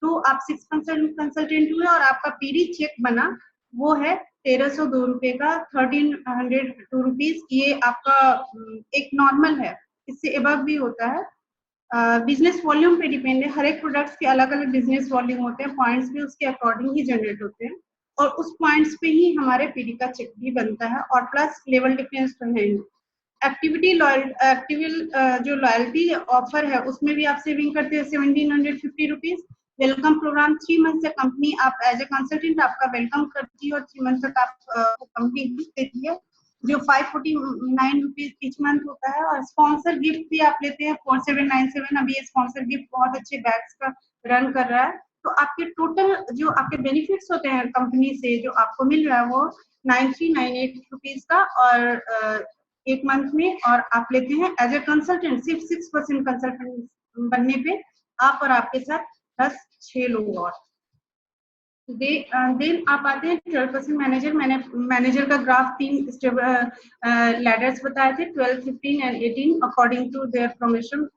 तो आप 6% कंसल्टेंट हुए और आपका पीडी चेक बना, वो है 1302 रुपए का, 1302 रुपीज। ये आपका एक नॉर्मल है, इससे एबव भी होता है। बिजनेस वॉल्यूम पे डिपेंड है, हर एक प्रोडक्ट्स के अलग अलग बिजनेस वॉल्यूम होते हैं, पॉइंट्स भी उसके अकॉर्डिंग ही जनरेट होते हैं, और उस पॉइंट्स पे ही हमारे पीडी का चेक भी बनता है, और प्लस लेवल डिफरेंस तो है ही। एक्टिविटी जो लॉयल्टी ऑफर है उसमें भी आप सेविंग करते हैं 1750 रुपीज। वेलकम प्रोग्राम 3 मंथ से कंपनी आप एज ए कंसल्टेंट आपका वेलकम करती है, और 3 मंथ तक आपको कंपनी गिफ्ट देती है जो 549 रुपीज ईच मंथ होता है। और स्पॉन्सर गिफ्ट भी आप लेते हैं 4797। अभी ये स्पॉन्सर गिफ्ट बहुत अच्छे बैग्स का रन कर रहा है। तो आपके टोटल जो आपके बेनिफिट्स होते हैं कंपनी से जो आपको मिल रहा है वो 9398 रुपीज का, और एक मंथ में, और आप लेते हैं एज ए कंसल्टेंट सिर्फ 6% कंसल्टेंट बनने पे आप और आपके साथ 6 लोग और। देन आप आते हैं 12% मैनेजर। मैंने मैनेजर का ग्राफ 3 लैडर्स बताए थे, 12, 15 and 18 according to their promotion.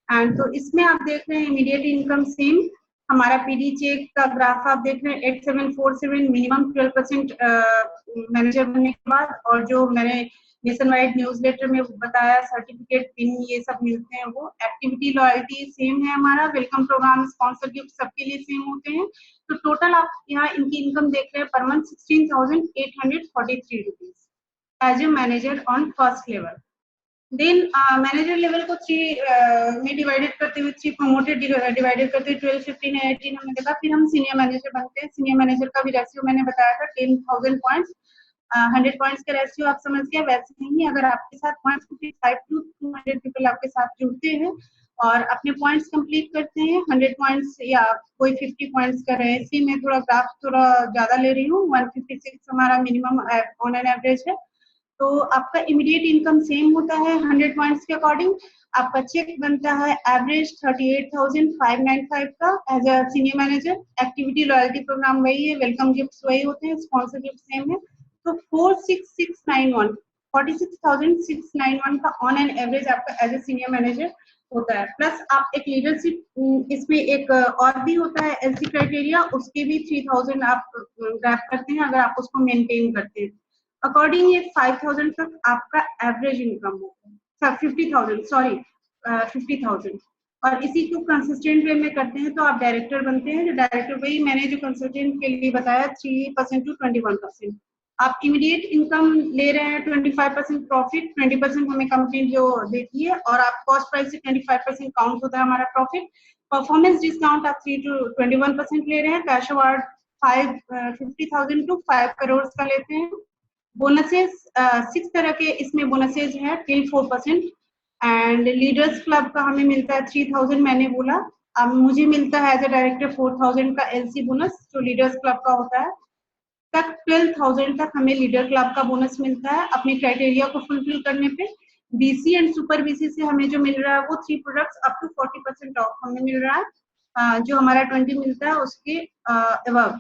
And तो इसमें आप देख रहे हैं इमीडिएट इनकम सेम, हमारा पीडी चेक का ग्राफ आप देख रहे हैं 8747 मिनिमम 12% मैनेजर बनने के बाद, और जो मैंने नेशन वाइड न्यूज़लेटर में बताया सर्टिफिकेट पिन ये सब मिलते हैं वो। एक्टिविटी लॉयल्टी सेम है हमारा, वेलकम प्रोग्राम स्पॉन्सर गिफ्ट सबके लिए सेम होते हैं। तो टोटल आप यहाँ इनकी इनकम देख रहे हैं per month 16,843 rupees as a manager on first level. Then manager level को 3 में डिवाइडेड करते हुए, 3 प्रमोटेड डिवाइडेड करते हुए 12, 15 एंड 18 हमने देखा। फिर हम सीनियर मैनेजर बनते हैं। सीनियर मैनेजर का भी रेशियो मैंने बताया था 10,000 पॉइंट्स, 100 पॉइंट्स का रेशियो आप समझ गया। वैसे ही अगर आपके साथ 0.55 to 200 पीपल आपके साथ जुड़ते हैं और अपने पॉइंट्स कंप्लीट करते हैं, 100 पॉइंट्स या कोई 50 पॉइंट्स कर रहे हैं, इसी में थोड़ा ग्राफ थोड़ा ज्यादा ले रही हूँ, 156 हमारा मिनिमम ऑन एन एवरेज है। तो आपका इमीडिएट इनकम सेम होता है 100 पॉइंट्स के अकॉर्डिंग। आपका चेक बनता है एवरेज 38,595 का as a senior manager. Activity loyalty programme वही है, वेलकम गिफ्ट्स वही होते हैं, स्पॉन्सर गिफ्ट सेम है। तो 46,691 का ऑन एन एवरेज आपका एज ए सीनियर मैनेजर होता है। प्लस आप एक लीडरशिप, इसमें एक और भी होता है एलसी क्राइटेरिया, उसके भी 3000 आप ग्रैब करते हैं अगर आप उसको मेंटेन करते हैं। अकॉर्डिंग ये 5000 तक आपका एवरेज इनकम होता है, 50,000 सॉरी 50,000। और इसी को कंसिस्टेंट वे में करते हैं तो आप डायरेक्टर बनते हैं। जो डायरेक्टर वही मैंने जो कंसल्टेंट के लिए बताया 3% to 21%। आप इमीडिएट इनकम ले रहे हैं 25% प्रॉफिट, 20% हमें कंपनी जो देती है, और आप कॉस्ट प्राइस से 25% काउंट होता है हमारा प्रॉफिट। परफॉर्मेंस डिस्काउंट आप 3 to 21% ले रहे हैं। कैश अवार्ड 50,000 to 5 करोड़ का लेते हैं। बोनसेस 6 तरह के इसमें बोनसेस है टिल 4%। एंड लीडर्स क्लब का हमें मिलता है 3000, मैंने बोला। अब मुझे मिलता है एज ए डायरेक्टर 4000 का एलसी बोनस जो लीडर्स क्लब का होता है। तक 12,000 तक हमें लीडर क्लब का बोनस मिलता है अपने क्राइटेरिया को फुलफिल करने पे। बीसी एंड सुपर बीसी से हमें जो मिल रहा है वो 3 प्रोडक्ट्स अप टू 40% ऑफ हमें मिल रहा है, जो हमारा 20 मिलता है उसके अबव।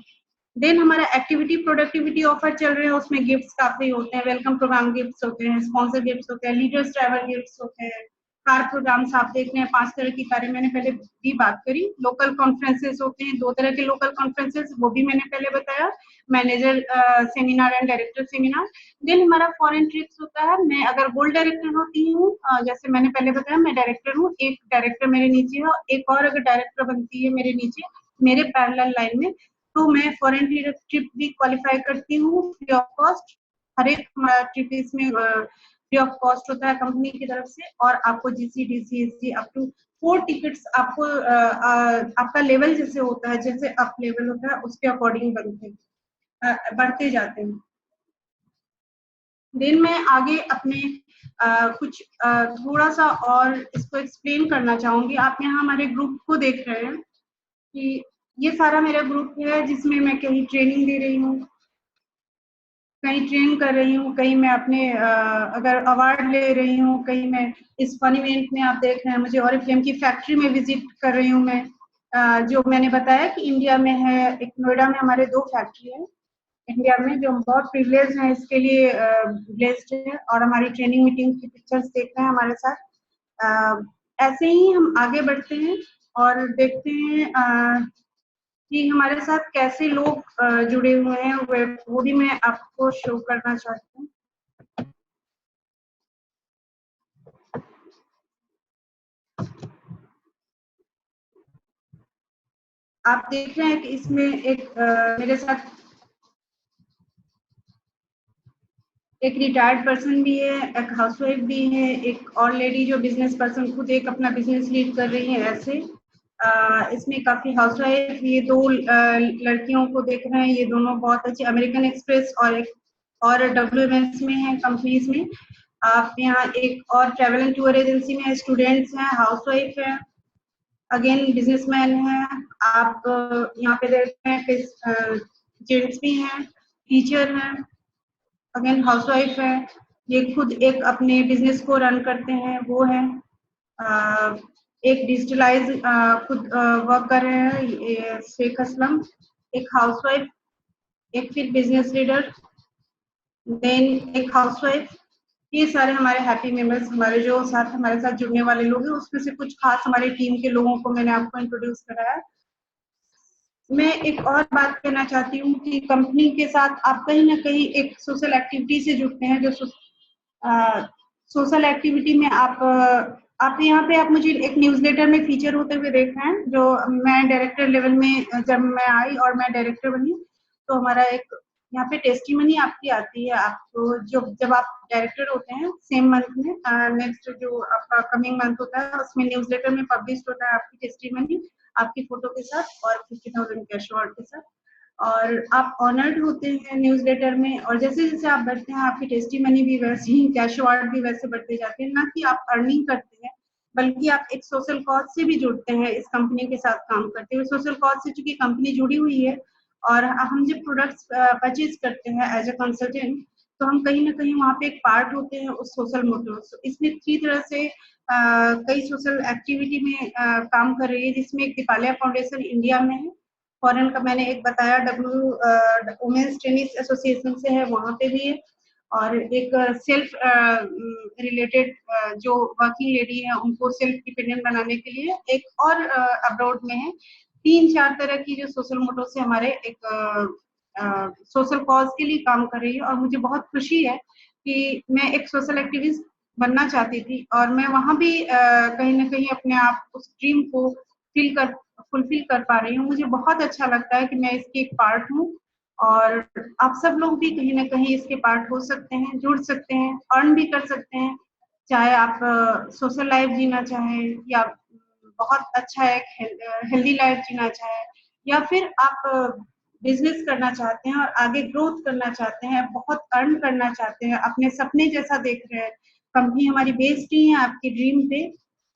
देन हमारा एक्टिविटी प्रोडक्टिविटी ऑफर चल रहे हैं, उसमें गिफ्ट्स काफी होते हैं, वेलकम प्रोग्राम गिफ्ट्स होते हैं, स्पॉन्सर गिफ्ट्स होते हैं, लीडर्स ट्रैवल गिफ्ट्स होते हैं, कार प्रोग्राम्स आप देख रहे हैं 5 तरह की कारें मैंने पहले भी बात करी। लोकल कॉन्फ्रेंसेस होते हैं 2 तरह के लोकल कॉन्फ्रेंसेस, वो भी मैंने पहले बताया, manager seminar and director seminar. Then हमारा फॉरेन ट्रिप्स होता है। मैं अगर गोल्ड डायरेक्टर होती हूँ, जैसे मैंने पहले बताया मैं डायरेक्टर हूँ, एक डायरेक्टर मेरे नीचे है, एक और अगर डायरेक्टर बनती है मेरे नीचे मेरे पैरेलल लाइन में, तो मैं फॉरेन ट्रिप भी क्वालिफाई करती हूँ फ्री ऑफ कॉस्ट। हर एक हमारा ट्रिप इसमें फ्री ऑफ कॉस्ट होता है कंपनी की तरफ से, और आपको GC DC SC up to 4 tickets आपको आपका लेवल जैसे होता है, जैसे अप लेवल होता है उसके अकॉर्डिंग बढ़ते जाते हैं। देन मैं आगे अपने कुछ थोड़ा सा और इसको एक्सप्लेन करना चाहूंगी। आप यहाँ हमारे ग्रुप को देख रहे हैं कि ये सारा मेरा ग्रुप है, जिसमें मैं कहीं ट्रेनिंग दे रही हूँ, कहीं ट्रेन कर रही हूँ, कहीं मैं अपने अगर अवार्ड ले रही हूँ, कहीं मैं इस फन इवेंट में आप देख रहे हैं मुझे ऑरिफ्लेम की फैक्ट्री में विजिट कर रही हूँ मैं, जो मैंने बताया कि इंडिया में है, एक नोएडा में हमारे 2 फैक्ट्री है इंडिया में, जो हम बहुत प्रिविलेज हैं इसके लिए ब्लेस्ड है, और हमारी ट्रेनिंग मीटिंग की पिक्चर्स देख रहे हैं हमारे साथ। ऐसे ही हम आगे बढ़ते हैं और देखते हैं कि हमारे साथ कैसे लोग जुड़े हुए हैं, वो भी मैं आपको शो करना चाहती हूँ। आप देख रहे हैं कि इसमें एक मेरे साथ एक रिटायर्ड पर्सन भी है, एक हाउसवाइफ भी है, एक और लेडी जो बिजनेस पर्सन खुद एक अपना बिजनेस लीड कर रही है। ऐसे इसमें काफी हाउसवाइफ, ये 2 लड़कियों को देख रहे हैं, ये दोनों बहुत अच्छी अमेरिकन एक्सप्रेस और एक और WMS में है कंपनीज में। आप यहाँ एक और ट्रैवल एंड टूर एजेंसी में स्टूडेंट्स हैं, हाउसवाइफ है, अगेन बिजनेसमैन है। आप यहाँ पे देख रहे हैं कि जेंट्स भी हैं, टीचर हैं, अगेन हाउसवाइफ है, ये खुद एक अपने बिजनेस को रन करते हैं, वो है एक डिजिटलाइज खुद वर्क कर रहे हैं, ये शेख असलम, एक हाउसवाइफ, एक फिर बिजनेस लीडर, देन एक हाउसवाइफ। ये सारे हमारे हैप्पी मेंबर्स, हमारे जो साथ हमारे साथ जुड़ने वाले लोग हैं, उसमें से कुछ खास हमारी टीम के लोगों को मैंने आपको इंट्रोड्यूस कराया। मैं एक और बात कहना चाहती हूँ कि कंपनी के साथ आप कहीं ना कहीं एक सोशल एक्टिविटी से जुड़ते हैं, जो सोशल एक्टिविटी में आप यहाँ पे आप मुझे एक न्यूज़लेटर में फीचर होते हुए देख रहे हैं, जो मैं डायरेक्टर लेवल में जब मैं आई और मैं डायरेक्टर बनी, तो हमारा एक यहाँ पे टेस्टिमनी आपकी आती है। आपको जो जब आप डायरेक्टर होते हैं सेम मंथ में, नेक्स्ट जो आपका कमिंग मंथ होता है उसमें न्यूज़लेटर में पब्लिश होता है आपकी टेस्टिमनी, आपकी फोटो के साथ और 50,000 कैश अवार्ड के साथ, और आप ऑनर्ड होते हैं न्यूज़लेटर में। और जैसे जैसे आप बढ़ते हैं आपकी टेस्टिमनी भी वैसे ही, कैश अवार्ड भी वैसे बढ़ते जाते हैं, ना कि आप अर्निंग करते हैं, बल्कि आप एक सोशल कॉज से भी जुड़ते हैं इस कंपनी के साथ काम करते हुए। सोशल कॉज से चूंकि कंपनी जुड़ी हुई है और हम जब प्रोडक्ट्स परचेज करते हैं एज अ कंसल्टेंट, तो हम कहीं ना कहीं वहाँ पे एक पार्ट होते हैं उस सोशल मोटिव। इसमें 3 तरह से कई सोशल एक्टिविटी में काम कर रही है, जिसमें एक दीपालिया फाउंडेशन इंडिया में है, फॉरेन का मैंने एक बताया वुमेन्स टेनिस एसोसिएशन से है, वहाँ पे भी है, और एक सेल्फ रिलेटेड जो वर्किंग लेडी है उनको सेल्फ डिपेंडेंट बनाने के लिए एक और अब्रॉड में है। 3-4 तरह की जो सोशल मोटो से हमारे एक सोशल कॉज के लिए काम कर रही है, और मुझे बहुत खुशी है कि मैं एक सोशल एक्टिविस्ट बनना चाहती थी, और मैं वहाँ भी कहीं ना कहीं अपने आप उस ड्रीम को फुलफिल कर पा रही हूँ। मुझे बहुत अच्छा लगता है कि मैं इसकी एक पार्ट हूँ, और आप सब लोग भी कहीं ना कहीं इसके पार्ट हो सकते हैं, जुड़ सकते हैं, अर्न भी कर सकते हैं, चाहे आप सोशल लाइफ जीना चाहें, या बहुत अच्छा एक हेल्दी लाइफ जीना चाहें, या फिर आप बिजनेस करना चाहते हैं और आगे ग्रोथ करना चाहते हैं, बहुत अर्न करना चाहते हैं, अपने सपने जैसा देख रहे हैं। कंपनी हमारी बेस्ड ही है आपके ड्रीम पे,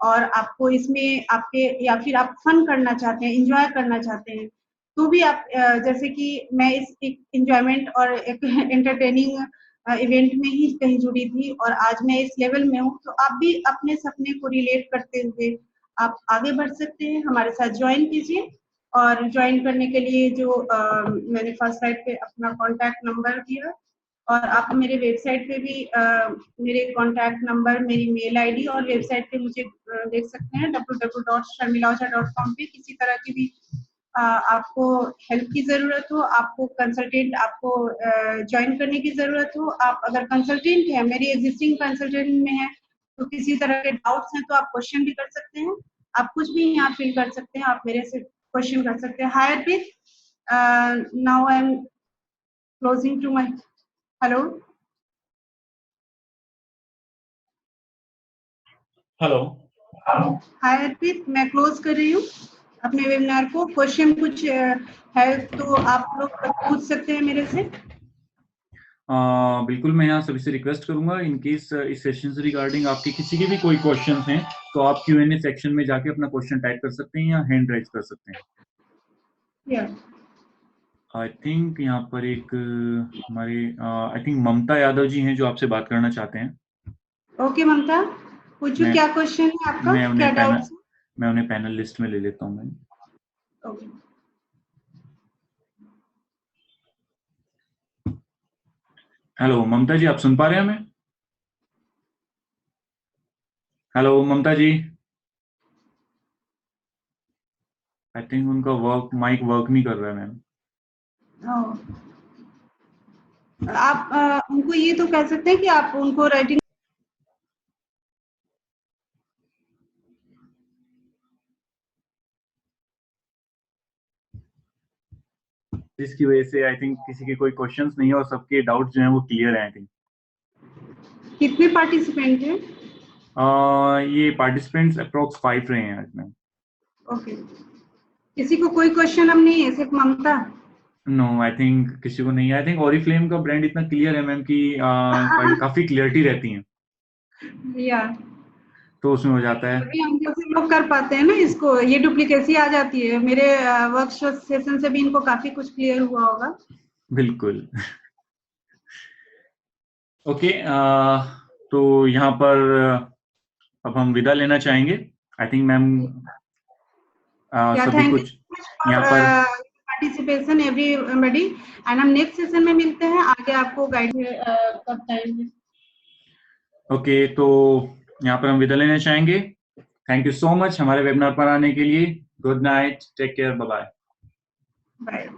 और आपको इसमें आपके, या फिर आप फन करना चाहते हैं, इंजॉय करना चाहते हैं, तो भी आप जैसे कि मैं इस एक इंजॉयमेंट और एक एंटरटेनिंग इवेंट में ही कहीं जुड़ी थी, और आज मैं इस लेवल में हूँ, तो आप भी अपने सपने को रिलेट करते हुए आप आगे बढ़ सकते हैं, हमारे साथ ज्वाइन कीजिए। और ज्वाइन करने के लिए जो मैंने फर्स्ट साइड पे अपना कॉन्टैक्ट नंबर दिया, और आप मेरे वेबसाइट पे भी मेरे कॉन्टैक्ट नंबर, मेरी मेल आईडी और वेबसाइट पे मुझे देख सकते हैं www.sharmilaoza.com पे। किसी तरह की भी आपको हेल्प की जरूरत हो, आपको कंसल्टेंट आपको ज्वाइन करने की जरूरत हो, आप अगर कंसल्टेंट है, मेरी एग्जिस्टिंग कंसल्टेंट में है, तो किसी तरह के डाउट्स हैं तो आप क्वेश्चन भी कर सकते हैं, आप कुछ भी यहाँ फिल कर सकते हैं, आप मेरे से क्वेश्चन कर सकते हैं। Hi Arpit, now I am closing to my hello. Hello. Hi Arpit, मैं क्लोज कर रही हूँ अपने वेबिनार को। क्वेश्चन कुछ है तो आप लोग पूछ सकते हैं मेरे से। बिल्कुल, मैं यहाँ सभी से रिक्वेस्ट करूंगा, इन केस इस सेशन से रिगार्डिंग आपके किसी के भी कोई क्वेश्चंस हैं तो आप Q&A सेक्शन में जाके अपना क्वेश्चन टाइप कर सकते हैं या हैंड राइज कर सकते हैं। आई थिंक यहाँ पर एक हमारे आई थिंक ममता यादव जी हैं जो आपसे बात करना चाहते हैं। ओके ममता, पूछो क्या क्वेश्चन है आपका, क्या डाउट है? मैं उन्हें पैनल लिस्ट में ले लेता हूँ। मैं हेलो ममता जी, आप सुन पा रहे हैं हमें? Hello Mamta ji, I think उनका माइक वर्क नहीं कर रहा है मैम। आप उनको ये तो कह सकते हैं कि आप उनको राइटिंग जिसकी वजह से आई थिंक किसी के कोई क्वेश्चंस नहीं है और सबके डाउट्स जो हैं वो क्लियर हैं। आई थिंक कितने पार्टिसिपेंट हैं? ये पार्टिसिपेंट्स अप्रोक्स 5 रहे हैं आज में। ओके, किसी को कोई क्वेश्चन अब नहीं है, सिर्फ ममता? नो, आई थिंक किसी को नहीं है। आई थिंक ओरिफ्लेम का ब्रांड इतना क्लियर है मैम कि काफी क्लियरिटी रहती है, या तो उसमें हो जाता है। अभी हम जैसे लोग कर पाते हैं ना इसको, ये डुप्लीकेसी आ जाती है। मेरे वर्कशॉप सेशन से भी इनको काफी कुछ क्लियर हुआ होगा। बिल्कुल। ओके, तो यहाँ पर अब हम विदा लेना चाहेंगे। आई थिंक मैम सभी कुछ यहाँ पर पार्टिसिपेशन एवरीबॉडी, एंड हम नेक्स्ट सेशन में मिलते हैं, आगे आपको गाइड कब टाइम है। ओके, तो यहाँ पर हम विदा लेना चाहेंगे। थैंक यू सो मच हमारे वेबिनार पर आने के लिए। Good night, take care, bye bye. Bye.